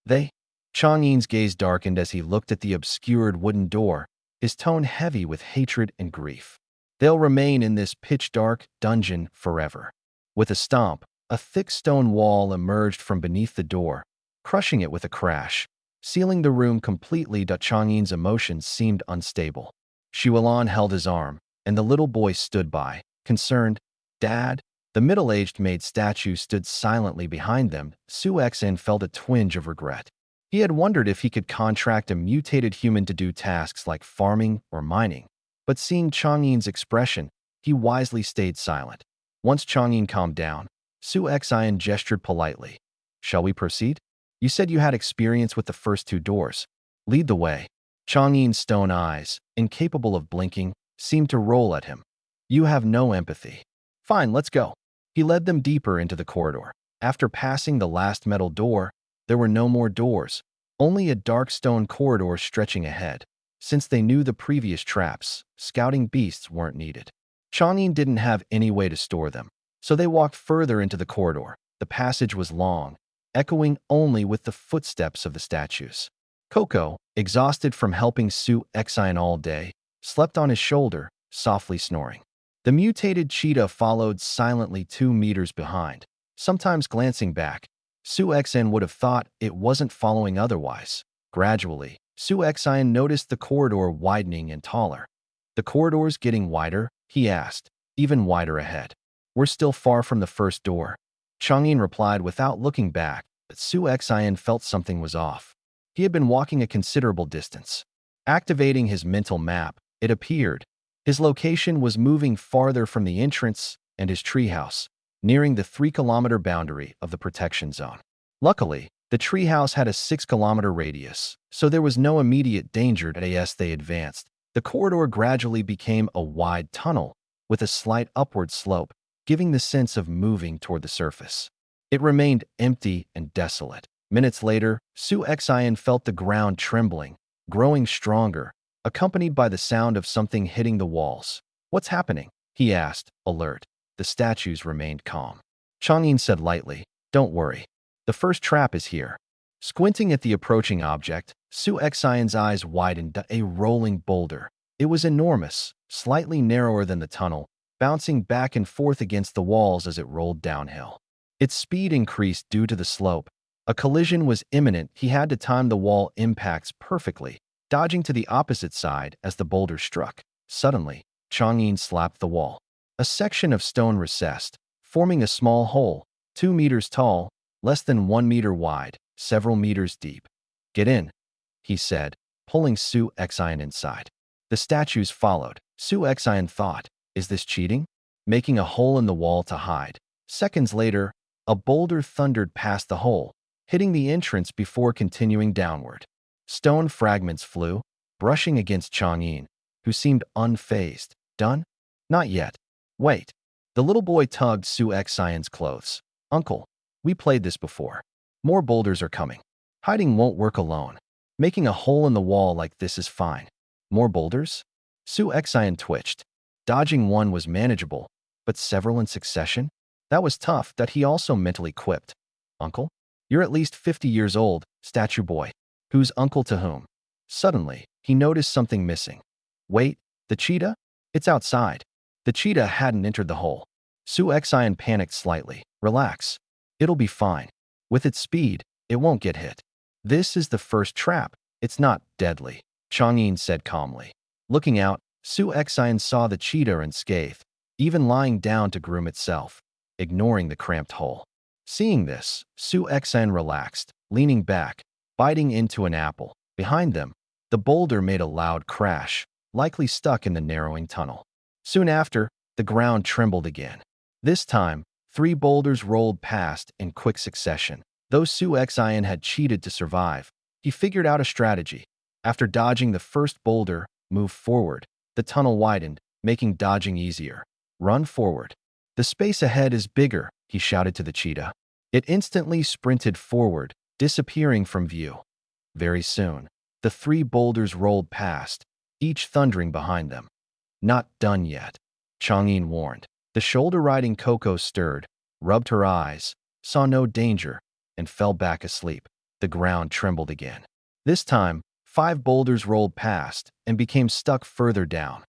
They? Chang'an's gaze darkened as he looked at the obscured wooden door, his tone heavy with hatred and grief. They'll remain in this pitch-dark dungeon forever. With a stomp, a thick stone wall emerged from beneath the door, crushing it with a crash, sealing the room completely. Chang'an's emotions seemed unstable. Xuelan held his arm, and the little boy stood by, concerned. Dad? The middle-aged maid statue stood silently behind them. Su Xian felt a twinge of regret. He had wondered if he could contract a mutated human to do tasks like farming or mining, but seeing Chang'an's expression, he wisely stayed silent. Once Chang'an calmed down, Su Xian gestured politely. Shall we proceed? You said you had experience with the first two doors. Lead the way. Chang'an's stone eyes, incapable of blinking, seemed to roll at him. You have no empathy. Fine, let's go. He led them deeper into the corridor. After passing the last metal door, there were no more doors, only a dark stone corridor stretching ahead. Since they knew the previous traps, scouting beasts weren't needed. Chang'e didn't have any way to store them, so they walked further into the corridor. The passage was long, echoing only with the footsteps of the statues. Coco, exhausted from helping Su Xian all day, slept on his shoulder, softly snoring. The mutated cheetah followed silently 2 meters behind, sometimes glancing back. Su Xian would have thought it wasn't following otherwise. Gradually, Su Xian noticed the corridor widening and taller. The corridor's getting wider, he asked, even wider ahead. We're still far from the first door. Chang'e replied without looking back, but Su Xian felt something was off. He had been walking a considerable distance. Activating his mental map, it appeared. His location was moving farther from the entrance and his treehouse, nearing the 3-kilometer boundary of the protection zone. Luckily, the treehouse had a 6-kilometer radius, so there was no immediate danger as they advanced. The corridor gradually became a wide tunnel with a slight upward slope, giving the sense of moving toward the surface. It remained empty and desolate. Minutes later, Su Xian felt the ground trembling, growing stronger, accompanied by the sound of something hitting the walls. "What's happening?" he asked, alert. The statues remained calm. Chang'e said lightly, "Don't worry. The first trap is here." Squinting at the approaching object, Su Xian's eyes widened. A rolling boulder. It was enormous, slightly narrower than the tunnel, bouncing back and forth against the walls as it rolled downhill. Its speed increased due to the slope. A collision was imminent. He had to time the wall impacts perfectly, dodging to the opposite side as the boulder struck. Suddenly, Chang'e slapped the wall. A section of stone recessed, forming a small hole, 2 meters tall, less than 1 meter wide, several meters deep. "Get in," he said, pulling Su Xian inside. The statues followed. Su Xian thought, "Is this cheating? Making a hole in the wall to hide." Seconds later, a boulder thundered past the hole, hitting the entrance before continuing downward. Stone fragments flew, brushing against Chang'e, who seemed unfazed. "Done? Not yet. Wait." The little boy tugged Su Xian's clothes. "Uncle, we played this before. More boulders are coming. Hiding won't work alone. Making a hole in the wall like this is fine." "More boulders?" Su Xian twitched. Dodging one was manageable, but several in succession? That was tough. That he also mentally quipped. "Uncle? You're at least 50 years old, statue boy. Who's uncle to whom?" Suddenly, he noticed something missing. "Wait, the cheetah? It's outside." The cheetah hadn't entered the hole. Su Xian panicked slightly. "Relax. It'll be fine. With its speed, it won't get hit. This is the first trap. It's not deadly," Chang'e said calmly. Looking out, Su Xian saw the cheetah unscathed, even lying down to groom itself, ignoring the cramped hole. Seeing this, Su Xian relaxed, leaning back, biting into an apple. Behind them, the boulder made a loud crash, likely stuck in the narrowing tunnel. Soon after, the ground trembled again. This time, 3 boulders rolled past in quick succession. Though Su Xian had cheated to survive, he figured out a strategy. After dodging the first boulder, moved forward. The tunnel widened, making dodging easier. "Run forward. The space ahead is bigger," he shouted to the cheetah. It instantly sprinted forward, disappearing from view. Very soon, the 3 boulders rolled past, each thundering behind them. "Not done yet," Chang'e warned. The shoulder-riding Coco stirred, rubbed her eyes, saw no danger, and fell back asleep. The ground trembled again. This time, 5 boulders rolled past and became stuck further down.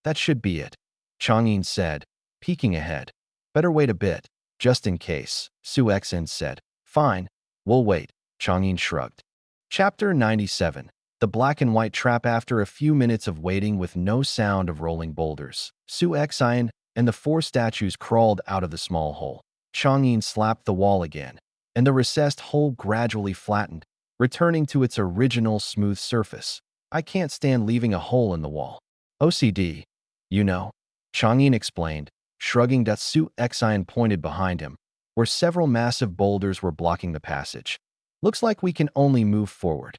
"That should be it," Chang'e said, peeking ahead. "Better wait a bit, just in case," Su Xian said. "Fine, we'll wait," Chang'e shrugged. Chapter 97. The black and white trap. After a few minutes of waiting with no sound of rolling boulders, Su Xian and the 4 statues crawled out of the small hole. Chang'e slapped the wall again, and the recessed hole gradually flattened, returning to its original smooth surface. "I can't stand leaving a hole in the wall. OCD, you know," Chang'e explained, shrugging. Su Xian pointed behind him, where several massive boulders were blocking the passage. "Looks like we can only move forward."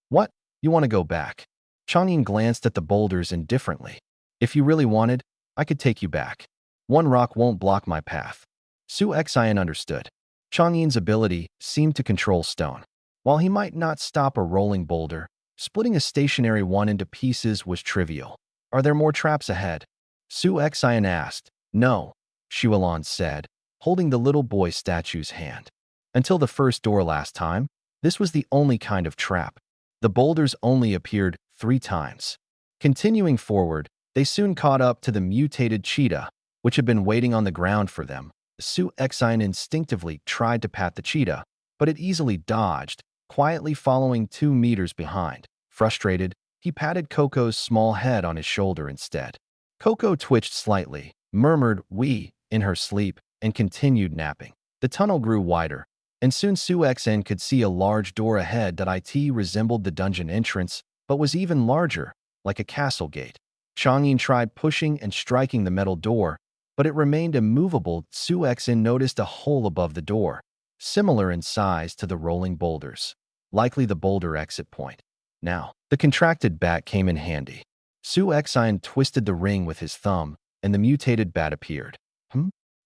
"What? You want to go back?" Chang'e glanced at the boulders indifferently. "If you really wanted, I could take you back. 1 rock won't block my path." Su Xian understood. Changyin's ability seemed to control stone. While he might not stop a rolling boulder, splitting a stationary one into pieces was trivial. Are there more traps ahead? Su Xian asked. No, Shualon said, holding the little boy statue's hand. Until the first door last time, this was the only kind of trap. The boulders only appeared 3 times. Continuing forward, they soon caught up to the mutated cheetah, which had been waiting on the ground for them. Su Xian instinctively tried to pat the cheetah, but it easily dodged, quietly following 2 meters behind. Frustrated, he patted Coco's small head on his shoulder instead. Coco twitched slightly, murmured "we" in her sleep, and continued napping. The tunnel grew wider, and soon Su Xian could see a large door ahead that resembled the dungeon entrance, but was even larger, like a castle gate. Changyin tried pushing and striking the metal door, but it remained immovable. Su Xian noticed a hole above the door, similar in size to the rolling boulders, likely the boulder exit point. Now, the contracted bat came in handy. Su Xian twisted the ring with his thumb, and the mutated bat appeared.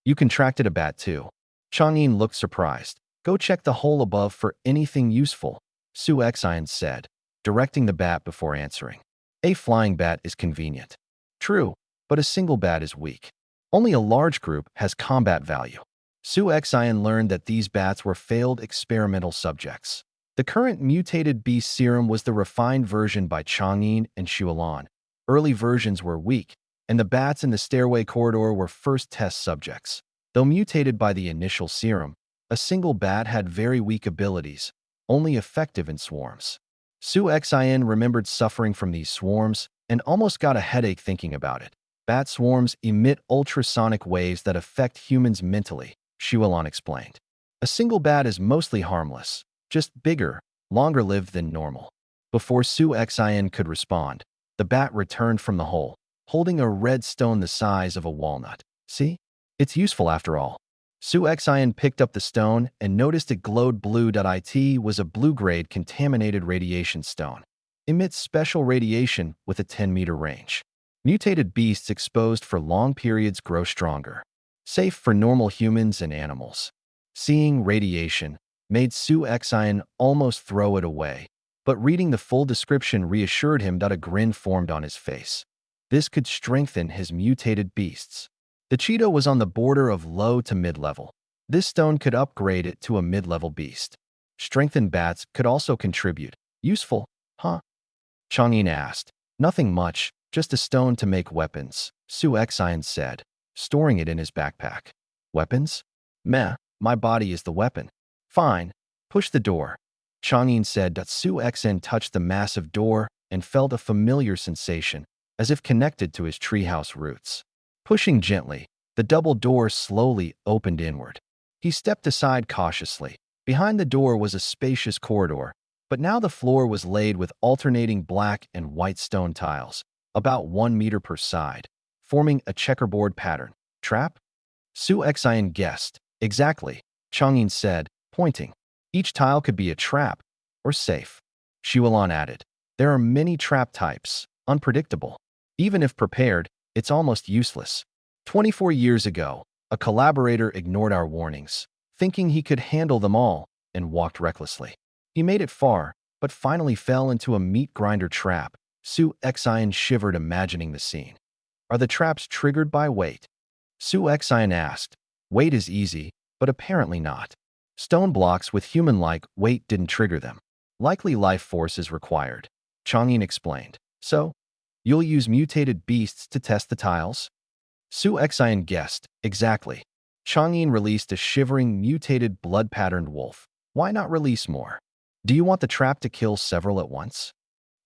You contracted a bat too. Changyin looked surprised. Go check the hole above for anything useful, Su Xian said, directing the bat before answering. A flying bat is convenient. True, but a single bat is weak. Only a large group has combat value. Su Xian learned that these bats were failed experimental subjects. The current mutated beast serum was the refined version by Changyin and Shualon. Early versions were weak, and the bats in the stairway corridor were first test subjects. Though mutated by the initial serum, a single bat had very weak abilities, only effective in swarms. Su Xian remembered suffering from these swarms and almost got a headache thinking about it. Bat swarms emit ultrasonic waves that affect humans mentally, Shualon explained. A single bat is mostly harmless, just bigger, longer-lived than normal. Before Su Xian could respond, the bat returned from the hole, holding a red stone the size of a walnut. See? It's useful after all. Su Xian picked up the stone and noticed it glowed blue. It was a blue-grade contaminated radiation stone. Emits special radiation with a 10-meter range. Mutated beasts exposed for long periods grow stronger. Safe for normal humans and animals. Seeing radiation made Su Xian almost throw it away, but reading the full description reassured him that a grin formed on his face. This could strengthen his mutated beasts. The cheetah was on the border of low to mid-level. This stone could upgrade it to a mid-level beast. Strengthened bats could also contribute. Useful, huh? Changyin asked. Nothing much, just a stone to make weapons, Su Xian said, storing it in his backpack. Weapons? Meh, my body is the weapon. Fine, push the door. Changyin said that Su Xian touched the massive door and felt a familiar sensation, as if connected to his treehouse roots. Pushing gently, the double door slowly opened inward. He stepped aside cautiously. Behind the door was a spacious corridor, but now the floor was laid with alternating black and white stone tiles, about 1 meter per side, forming a checkerboard pattern. Trap? Su Xian guessed. Exactly, Changyin said, pointing. Each tile could be a trap, or safe. Shualon added. There are many trap types, unpredictable. Even if prepared, it's almost useless. 24 years ago, a collaborator ignored our warnings, thinking he could handle them all, and walked recklessly. He made it far, but finally fell into a meat grinder trap. Su Xian shivered imagining the scene. Are the traps triggered by weight? Su Xian asked. Weight is easy, but apparently not. Stone blocks with human-like weight didn't trigger them. Likely life force is required, Changyin explained. So, you'll use mutated beasts to test the tiles? Su Xian guessed. Exactly. Changyin released a shivering, mutated, blood-patterned wolf. Why not release more? Do you want the trap to kill several at once?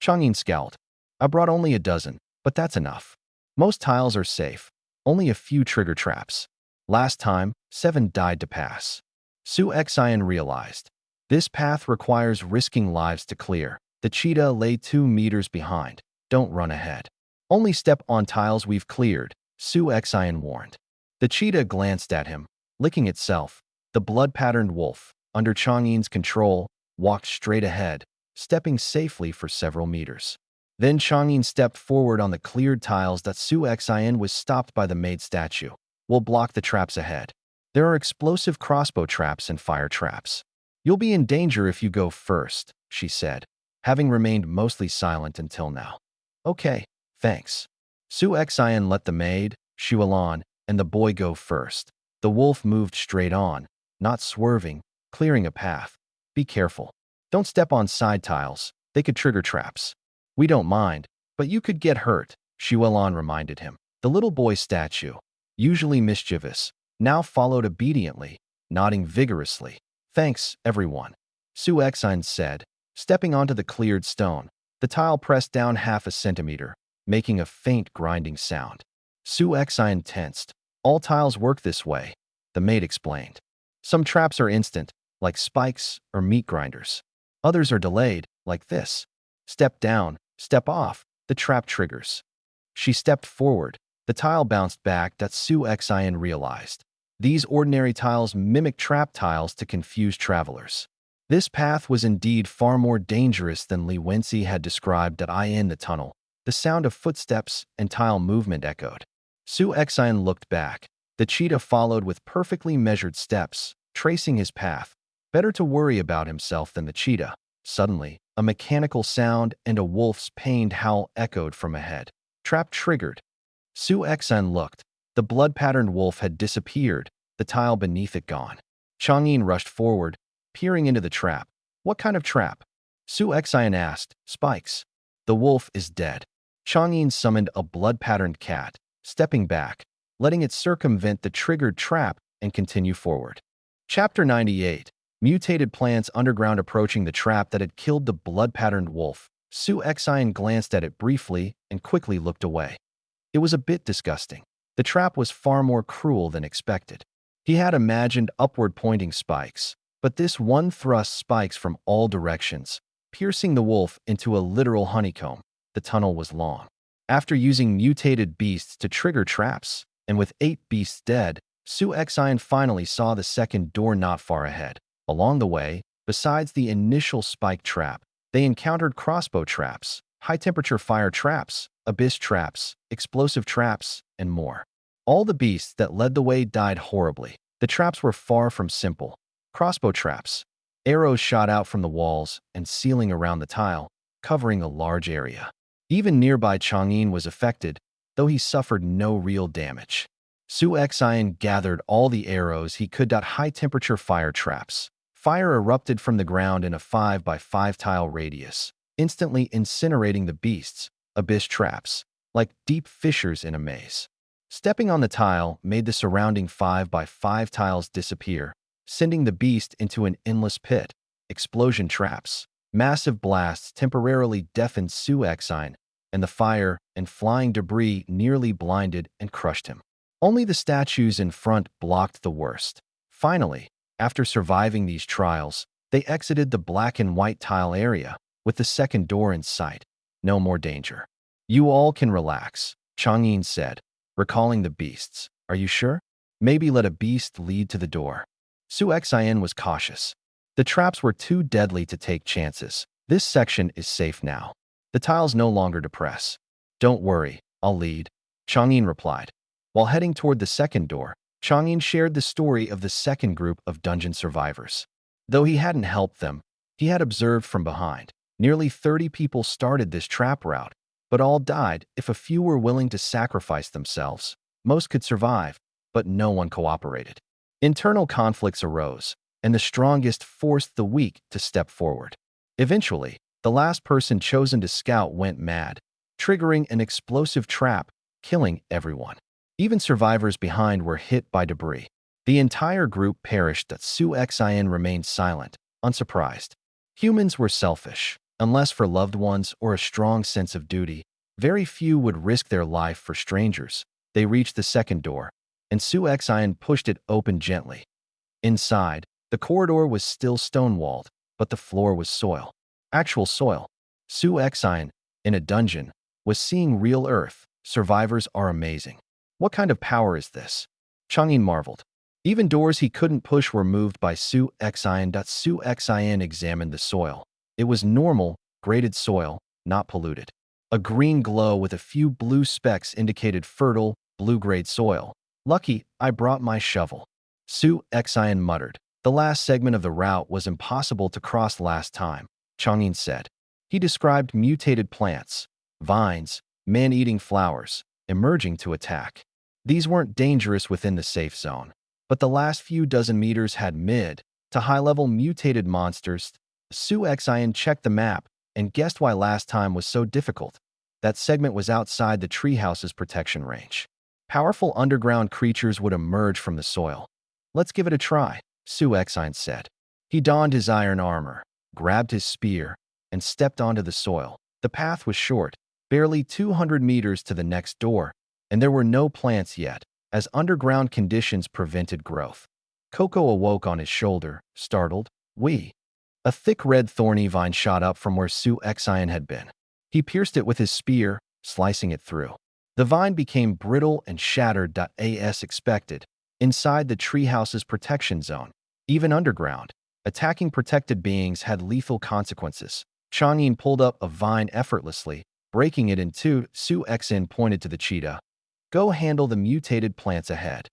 Changyin scowled. I brought only a dozen, but that's enough. Most tiles are safe. Only a few trigger traps. Last time, 7 died to pass. Su Xian realized. This path requires risking lives to clear. The cheetah lay 2 meters behind. Don't run ahead. Only step on tiles we've cleared, Su Xian warned. The cheetah glanced at him, licking itself. The blood-patterned wolf, under Changyin's control, walked straight ahead, stepping safely for several meters. Then Changyin stepped forward on the cleared tiles that Su Xian was stopped by the maid statue. We'll block the traps ahead. There are explosive crossbow traps and fire traps. You'll be in danger if you go first, she said, having remained mostly silent until now. Okay, thanks. Su Xian let the maid, Shualan, and the boy go first. The wolf moved straight on, not swerving, clearing a path. Be careful. Don't step on side tiles. They could trigger traps. We don't mind, but you could get hurt, Shualan reminded him. The little boy statue, usually mischievous, now followed obediently, nodding vigorously. Thanks, everyone, Su Xian said, stepping onto the cleared stone. The tile pressed down half a centimeter, making a faint grinding sound. Su Xian tensed. All tiles work this way, the maid explained. Some traps are instant, like spikes or meat grinders. Others are delayed, like this. Step down, step off, the trap triggers. She stepped forward. The tile bounced back that Su Xian realized. These ordinary tiles mimic trap tiles to confuse travelers. This path was indeed far more dangerous than Li Wenci had described in the tunnel. The sound of footsteps and tile movement echoed. Su Xian looked back. The cheetah followed with perfectly measured steps, tracing his path. Better to worry about himself than the cheetah. Suddenly, a mechanical sound and a wolf's pained howl echoed from ahead. Trap triggered. Su Xian looked. The blood-patterned wolf had disappeared, the tile beneath it gone. Changyin rushed forward, peering into the trap. What kind of trap? Su Xian asked. Spikes. The wolf is dead. Changyin summoned a blood-patterned cat, stepping back, letting it circumvent the triggered trap and continue forward. Chapter 98. Mutated plants underground approaching the trap that had killed the blood-patterned wolf. Su Xian glanced at it briefly and quickly looked away. It was a bit disgusting. The trap was far more cruel than expected. He had imagined upward-pointing spikes, but this one thrust spikes from all directions, piercing the wolf into a literal honeycomb. The tunnel was long. After using mutated beasts to trigger traps, and with 8 beasts dead, Su Xian finally saw the second door not far ahead. Along the way, besides the initial spike trap, they encountered crossbow traps, high-temperature fire traps, abyss traps, explosive traps, and more. All the beasts that led the way died horribly. The traps were far from simple. Crossbow traps. Arrows shot out from the walls and ceiling around the tile, covering a large area. Even nearby Changyin was affected, though he suffered no real damage. Su Xian gathered all the arrows he could. High-temperature fire traps. Fire erupted from the ground in a 5 by 5 tile radius, instantly incinerating the beasts. Abyss traps, like deep fissures in a maze. Stepping on the tile made the surrounding 5 by 5 tiles disappear, sending the beast into an endless pit. Explosion traps. Massive blasts temporarily deafened Su Xian, and the fire and flying debris nearly blinded and crushed him. Only the statues in front blocked the worst. Finally, after surviving these trials, they exited the black and white tile area, with the second door in sight. No more danger. You all can relax, Changyin said, recalling the beasts. Are you sure? Maybe let a beast lead to the door. Su Xian was cautious. The traps were too deadly to take chances. This section is safe now. The tiles no longer depress. Don't worry, I'll lead, Changyin replied. While heading toward the second door, Changyin shared the story of the second group of dungeon survivors. Though he hadn't helped them, he had observed from behind. Nearly 30 people started this trap route, but all died. If a few were willing to sacrifice themselves, most could survive, but no one cooperated. Internal conflicts arose, and the strongest forced the weak to step forward. Eventually, the last person chosen to scout went mad, triggering an explosive trap, killing everyone. Even survivors behind were hit by debris. The entire group perished. Su Xian remained silent, unsurprised. Humans were selfish. Unless for loved ones or a strong sense of duty, very few would risk their life for strangers. They reached the second door, and Su Xian pushed it open gently. Inside, the corridor was still stone-walled, but the floor was soil. Actual soil. Su Xian, in a dungeon, was seeing real earth. Survivors are amazing. What kind of power is this? Changyin marveled. Even doors he couldn't push were moved by Su Xian. Su Xian examined the soil. It was normal, graded soil, not polluted. A green glow with a few blue specks indicated fertile, blue-grade soil. Lucky, I brought my shovel. Su Xian muttered. The last segment of the route was impossible to cross last time, Changyin said. He described mutated plants, vines, man-eating flowers, emerging to attack. These weren't dangerous within the safe zone, but the last few dozen meters had mid to high-level mutated monsters. Su Xian checked the map and guessed why last time was so difficult. That segment was outside the treehouse's protection range. Powerful underground creatures would emerge from the soil. Let's give it a try, Su Xian said. He donned his iron armor, grabbed his spear, and stepped onto the soil. The path was short, barely 200 meters to the next door, and there were no plants yet, as underground conditions prevented growth. Coco awoke on his shoulder, startled. "We." A thick red thorny vine shot up from where Su Xian had been. He pierced it with his spear, slicing it through. The vine became brittle and shattered as expected, inside the treehouse's protection zone. Even underground, attacking protected beings had lethal consequences. Changyin pulled up a vine effortlessly, breaking it in two. Su Xian pointed to the cheetah. "Go handle the mutated plants ahead."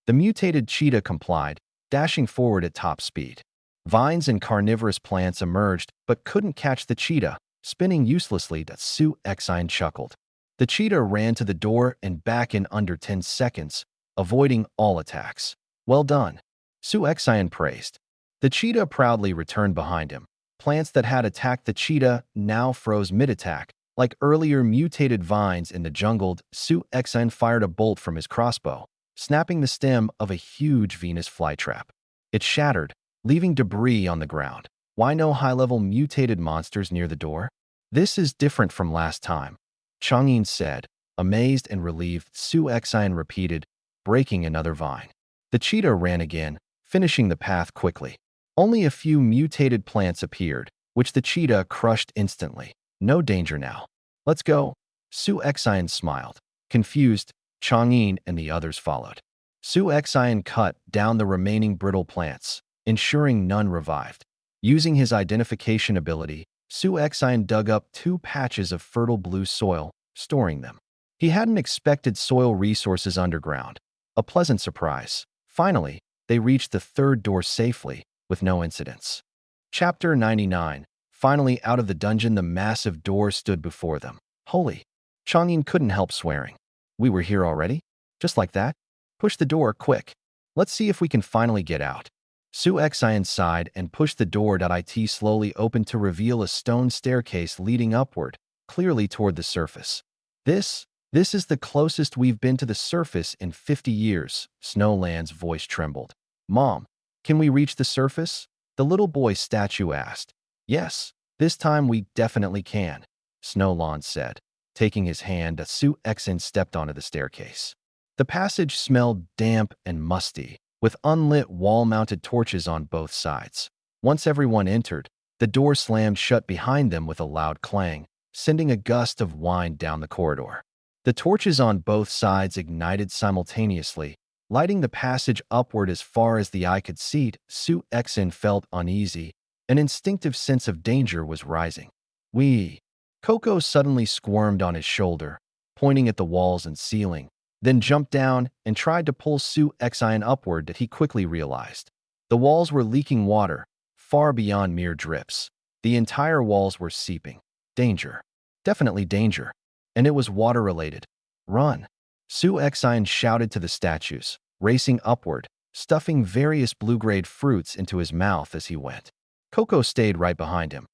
The mutated cheetah complied, dashing forward at top speed. Vines and carnivorous plants emerged, but couldn't catch the cheetah, spinning uselessly. Su Xian chuckled. The cheetah ran to the door and back in under 10 seconds, avoiding all attacks. "Well done," Su Xian praised. The cheetah proudly returned behind him. Plants that had attacked the cheetah now froze mid-attack, like earlier mutated vines in the jungle. Su Xian fired a bolt from his crossbow, snapping the stem of a huge Venus flytrap. It shattered, leaving debris on the ground. Why no high-level mutated monsters near the door? "This is different from last time," Changyin said, amazed and relieved. Su Xian repeated, breaking another vine. The cheetah ran again, finishing the path quickly. Only a few mutated plants appeared, which the cheetah crushed instantly. "No danger now. Let's go." Su Xian smiled. Confused, Changyin and the others followed. Su Xian cut down the remaining brittle plants, ensuring none revived. Using his identification ability, Su Xian dug up 2 patches of fertile blue soil, storing them. He hadn't expected soil resources underground. A pleasant surprise. Finally, they reached the third door safely, with no incidents. Chapter 99. Finally out of the dungeon, the massive door stood before them. Holy! Changyin couldn't help swearing. "We were here already? Just like that? Push the door, quick. Let's see if we can finally get out." Su Xian sighed and pushed the door. It slowly opened to reveal a stone staircase leading upward, clearly toward the surface. This is the closest we've been to the surface in 50 years, Snowland's voice trembled. "Mom, can we reach the surface?" the little boy statue asked. "Yes, this time we definitely can," Snowland said. Taking his hand, Su Xian stepped onto the staircase. The passage smelled damp and musty, with unlit wall-mounted torches on both sides. Once everyone entered, the door slammed shut behind them with a loud clang, sending a gust of wind down the corridor. The torches on both sides ignited simultaneously, lighting the passage upward as far as the eye could see. Su Xian felt uneasy. An instinctive sense of danger was rising. "We." Coco suddenly squirmed on his shoulder, pointing at the walls and ceiling, then jumped down and tried to pull Su Xian upward. That he quickly realized. The walls were leaking water, far beyond mere drips. The entire walls were seeping. Danger. Definitely danger. And it was water-related. "Run!" Su Xian shouted to the statues, racing upward, stuffing various blue-grade fruits into his mouth as he went. Coco stayed right behind him.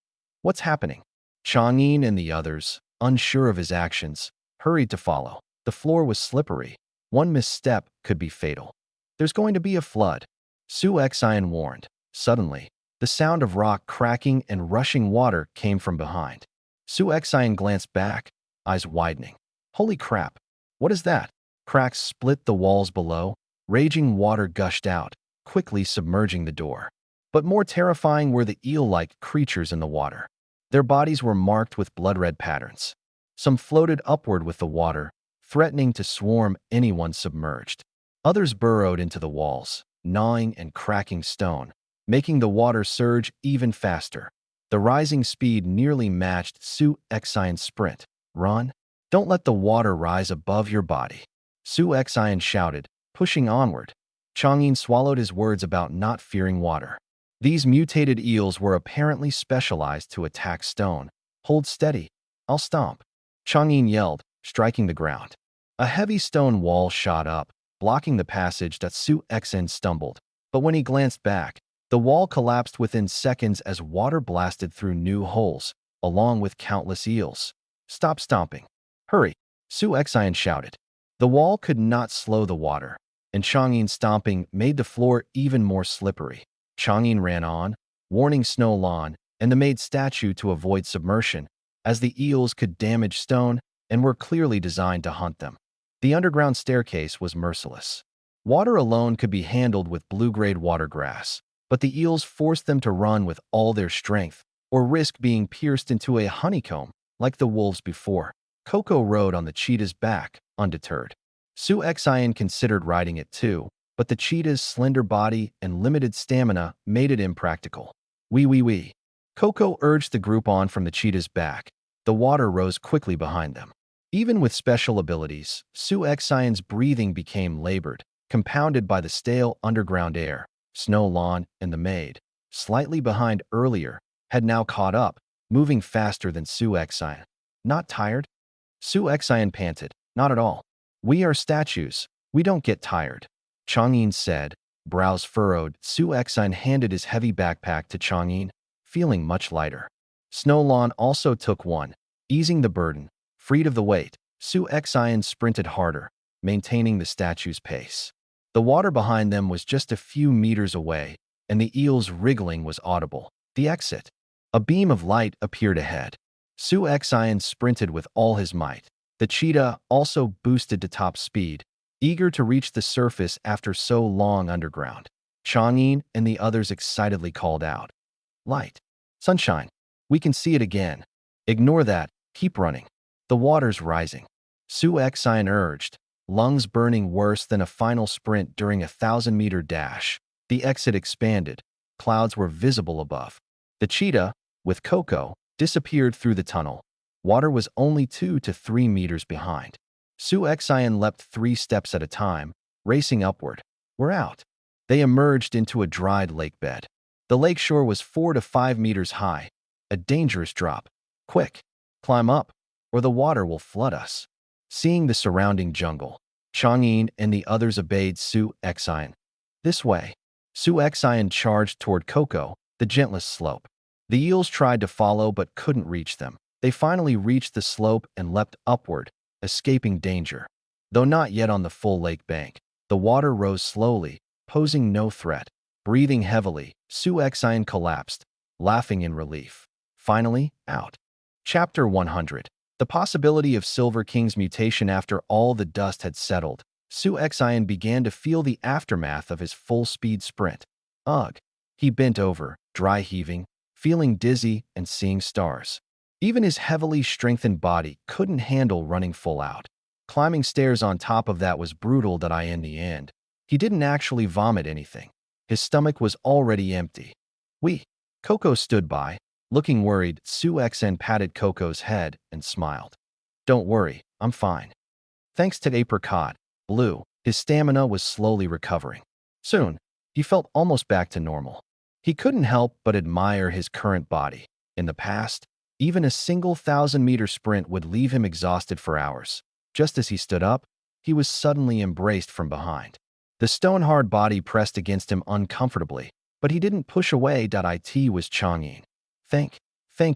"What's happening?" Changyin and the others, unsure of his actions, hurried to follow. The floor was slippery. One misstep could be fatal. "There's going to be a flood," Su Xian warned. Suddenly, the sound of rock cracking and rushing water came from behind. Su Xian glanced back, eyes widening. "Holy crap! What is that?" Cracks split the walls below. Raging water gushed out, quickly submerging the door. But more terrifying were the eel-like creatures in the water. Their bodies were marked with blood-red patterns. Some floated upward with the water, threatening to swarm anyone submerged. Others burrowed into the walls, gnawing and cracking stone, making the water surge even faster. The rising speed nearly matched Su Xian's sprint. "Run! Don't let the water rise above your body," Su Xian shouted, pushing onward. Chang'an swallowed his words about not fearing water. These mutated eels were apparently specialized to attack stone. Hold steady. I'll stomp. Chang'an yelled, striking the ground. A heavy stone wall shot up, blocking the passage that Su Xen stumbled. But when he glanced back, the wall collapsed within seconds as water blasted through new holes, along with countless eels. Stop stomping. Hurry, Su Xen shouted. The wall could not slow the water, and Chang'an's stomping made the floor even more slippery. Chang'an ran on, warning Snow Lan and the maid statue to avoid submersion, as the eels could damage stone and were clearly designed to hunt them. The underground staircase was merciless. Water alone could be handled with blue-grade water grass, but the eels forced them to run with all their strength or risk being pierced into a honeycomb like the wolves before. Coco rode on the cheetah's back, undeterred. Su Xian considered riding it too, but the cheetah's slender body and limited stamina made it impractical. Wee. Coco urged the group on from the cheetah's back. The water rose quickly behind them. Even with special abilities, Su Xian's breathing became labored, compounded by the stale underground air. Snow Lan and the maid, slightly behind earlier, had now caught up, moving faster than Su Xian. Not tired? Su Xian panted. Not at all. We are statues. We don't get tired. Chang'an said, brows furrowed. Su Xian handed his heavy backpack to Chang'an, feeling much lighter. Snow Lan also took one, easing the burden. Freed of the weight, Su Xian sprinted harder, maintaining the statue's pace. The water behind them was just a few meters away, and the eel's wriggling was audible. The exit. A beam of light appeared ahead. Su Xian sprinted with all his might. The cheetah also boosted to top speed, eager to reach the surface after so long underground. Chang'an and the others excitedly called out. Light. Sunshine. We can see it again. Ignore that. Keep running. The water's rising. Su Xian urged, lungs burning worse than a final sprint during a 1,000-meter dash. The exit expanded. Clouds were visible above. The cheetah, with Coco, disappeared through the tunnel. Water was only 2 to 3 meters behind. Su Xian leapt 3 steps at a time, racing upward. We're out. They emerged into a dried lake bed. The lake shore was 4 to 5 meters high, a dangerous drop. Quick, climb up, or the water will flood us. Seeing the surrounding jungle, Chang'an and the others obeyed Su Xian. This way. Su Xian charged toward Coco, the gentlest slope. The eels tried to follow but couldn't reach them. They finally reached the slope and leapt upward, escaping danger. Though not yet on the full lake bank, the water rose slowly, posing no threat. Breathing heavily, Su Xian collapsed, laughing in relief. Finally, out. Chapter 100. The possibility of Silver King's mutation. After all the dust had settled, Su Xian began to feel the aftermath of his full-speed sprint. Ugh. He bent over, dry heaving, feeling dizzy and seeing stars. Even his heavily strengthened body couldn't handle running full out. Climbing stairs on top of that was brutal. In the end, he didn't actually vomit anything. His stomach was already empty. Coco stood by, looking worried. Su Xian patted Coco's head and smiled. Don't worry, I'm fine. Thanks to Apricot, Blue, his stamina was slowly recovering. Soon, he felt almost back to normal. He couldn't help but admire his current body. In the past, even a single 1,000-meter sprint would leave him exhausted for hours. Just as he stood up, he was suddenly embraced from behind. The stone-hard body pressed against him uncomfortably, but he didn't push away. It was Chang'an. Thank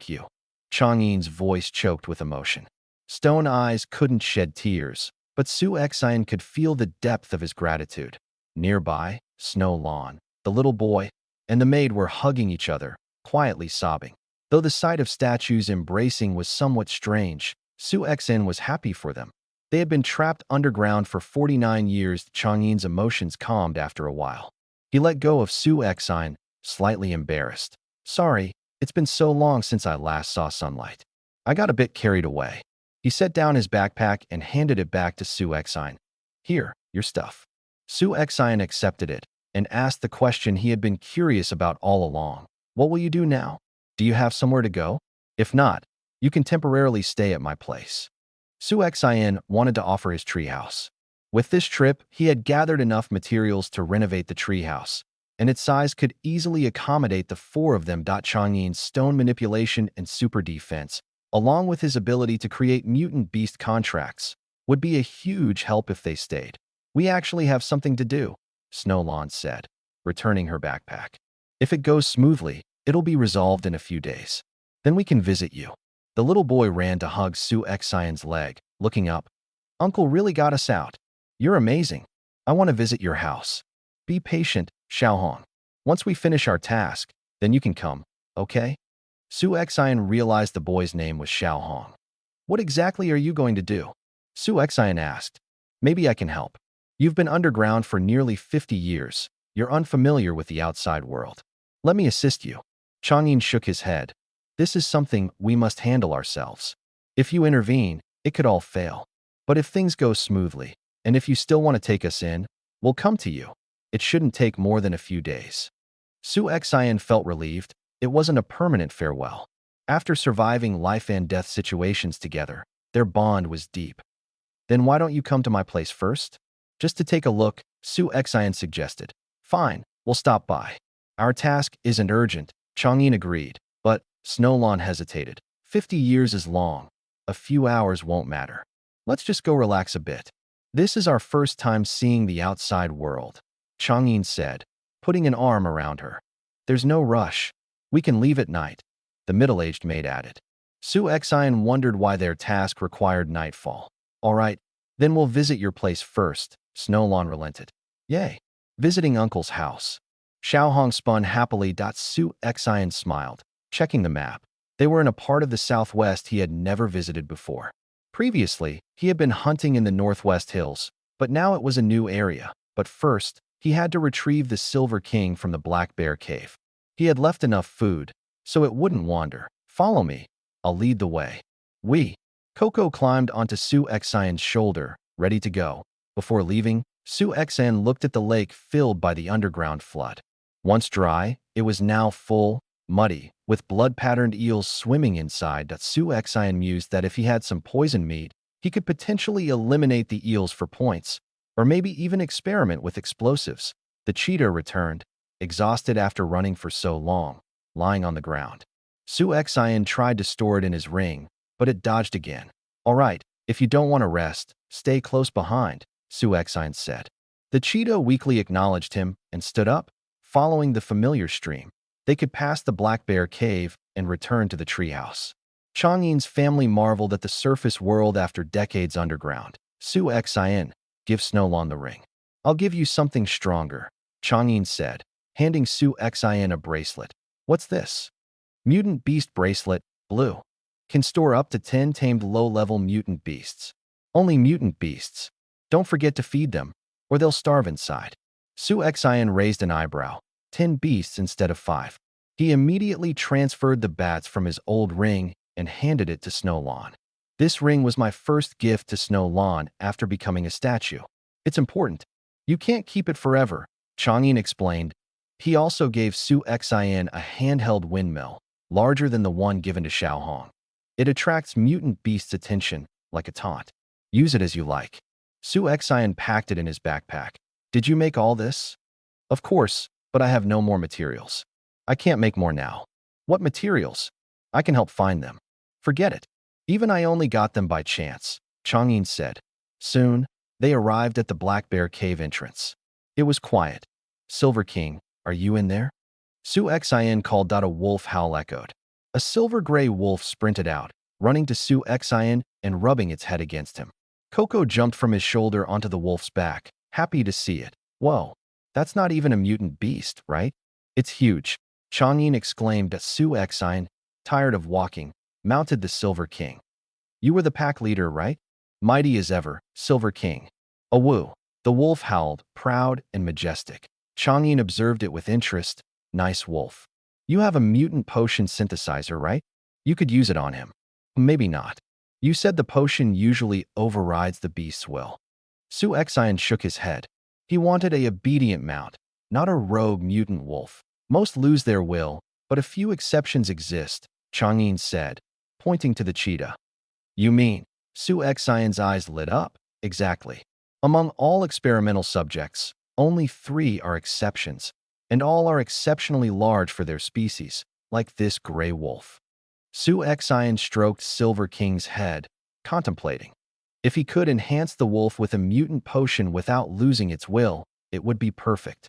you. Chang'an's voice choked with emotion. Stone eyes couldn't shed tears, but Su Xian could feel the depth of his gratitude. Nearby, Snow Lan, the little boy, and the maid were hugging each other, quietly sobbing. Though the sight of statues embracing was somewhat strange, Su Xian was happy for them. They had been trapped underground for 49 years. Chang'an's emotions calmed after a while. He let go of Su Xian, slightly embarrassed. Sorry, it's been so long since I last saw sunlight. I got a bit carried away. He set down his backpack and handed it back to Su Xian. Here, your stuff. Su Xian accepted it and asked the question he had been curious about all along. What will you do now? Do you have somewhere to go? If not, you can temporarily stay at my place. Su Xian wanted to offer his treehouse. With this trip, he had gathered enough materials to renovate the treehouse, and its size could easily accommodate the four of them. Changyin's stone manipulation and super defense, along with his ability to create mutant beast contracts, would be a huge help if they stayed. We actually have something to do, Snowlawn said, returning her backpack. If it goes smoothly, it'll be resolved in a few days. Then we can visit you. The little boy ran to hug Su Xian's leg, looking up. Uncle really got us out. You're amazing. I want to visit your house. Be patient, Xiaohong. Once we finish our task, then you can come, okay? Su Xian realized the boy's name was Xiaohong. What exactly are you going to do? Su Xian asked. Maybe I can help. You've been underground for nearly 50 years. You're unfamiliar with the outside world. Let me assist you. Changyin shook his head. This is something we must handle ourselves. If you intervene, it could all fail. But if things go smoothly, and if you still want to take us in, we'll come to you. It shouldn't take more than a few days. Su Xian felt relieved. It wasn't a permanent farewell. After surviving life and death situations together, their bond was deep. Then why don't you come to my place first? Just to take a look, Su Xian suggested. Fine, we'll stop by. Our task isn't urgent, Changyin agreed, but Snowlawn hesitated. 50 years is long. A few hours won't matter. Let's just go relax a bit. This is our first time seeing the outside world, Changyin said, putting an arm around her. There's no rush. We can leave at night, the middle-aged maid added. Su Xian wondered why their task required nightfall. All right, then we'll visit your place first, Snowlawn relented. Yay, visiting Uncle's house. Xiaohong spun happily. Su Xian smiled, checking the map. They were in a part of the southwest he had never visited before. Previously, he had been hunting in the northwest hills, but now it was a new area. But first, he had to retrieve the Silver King from the Black Bear Cave. He had left enough food, so it wouldn't wander. Follow me. I'll lead the way. Coco climbed onto Su Xian's shoulder, ready to go. Before leaving, Su Xian looked at the lake filled by the underground flood. Once dry, it was now full, muddy, with blood-patterned eels swimming inside. Su Xian mused that if he had some poison meat, he could potentially eliminate the eels for points, or maybe even experiment with explosives. The cheetah returned, exhausted after running for so long, lying on the ground. Su Xian tried to store it in his ring, but it dodged again. All right, if you don't want to rest, stay close behind, Su Xian said. The cheetah weakly acknowledged him and stood up, following the familiar stream. They could pass the Black Bear Cave and return to the treehouse. Changyin's family marveled at the surface world after decades underground. Su Xian, give Snowlawn the ring. I'll give you something stronger, Changyin said, handing Su Xian a bracelet. What's this? Mutant Beast Bracelet, blue. Can store up to 10 tamed low-level mutant beasts. Only mutant beasts. Don't forget to feed them, or they'll starve inside. Su Xian raised an eyebrow. 10 beasts instead of 5. He immediately transferred the bats from his old ring and handed it to Snowlawn. This ring was my first gift to Snowlawn after becoming a statue. It's important. You can't keep it forever, Changyin explained. He also gave Su Xian a handheld windmill, larger than the one given to Xiaohong. It attracts mutant beasts' attention, like a taunt. Use it as you like. Su Xian packed it in his backpack. Did you make all this? Of course, but I have no more materials. I can't make more now. What materials? I can help find them. Forget it. Even I only got them by chance, Changyin said. Soon, they arrived at the Black Bear Cave entrance. It was quiet. Silver King, are you in there? Su Xian called. A wolf howl echoed. A silver-gray wolf sprinted out, running to Su Xian and rubbing its head against him. Coco jumped from his shoulder onto the wolf's back, happy to see it. Whoa, that's not even a mutant beast, right? It's huge, Changyin exclaimed at Su Xian, tired of walking, mounted the Silver King. You were the pack leader, right? Mighty as ever, Silver King. Awoo, the wolf howled, proud and majestic. Changyin observed it with interest. Nice wolf. You have a mutant potion synthesizer, right? You could use it on him. Maybe not. You said the potion usually overrides the beast's will. Su Xian shook his head. He wanted a obedient mount, not a rogue mutant wolf. Most lose their will, but a few exceptions exist, Changyin said, pointing to the cheetah. You mean? Su Xian's eyes lit up. Exactly. Among all experimental subjects, only 3 are exceptions, and all are exceptionally large for their species, like this gray wolf. Su Xian stroked Silver King's head, contemplating. If he could enhance the wolf with a mutant potion without losing its will, it would be perfect.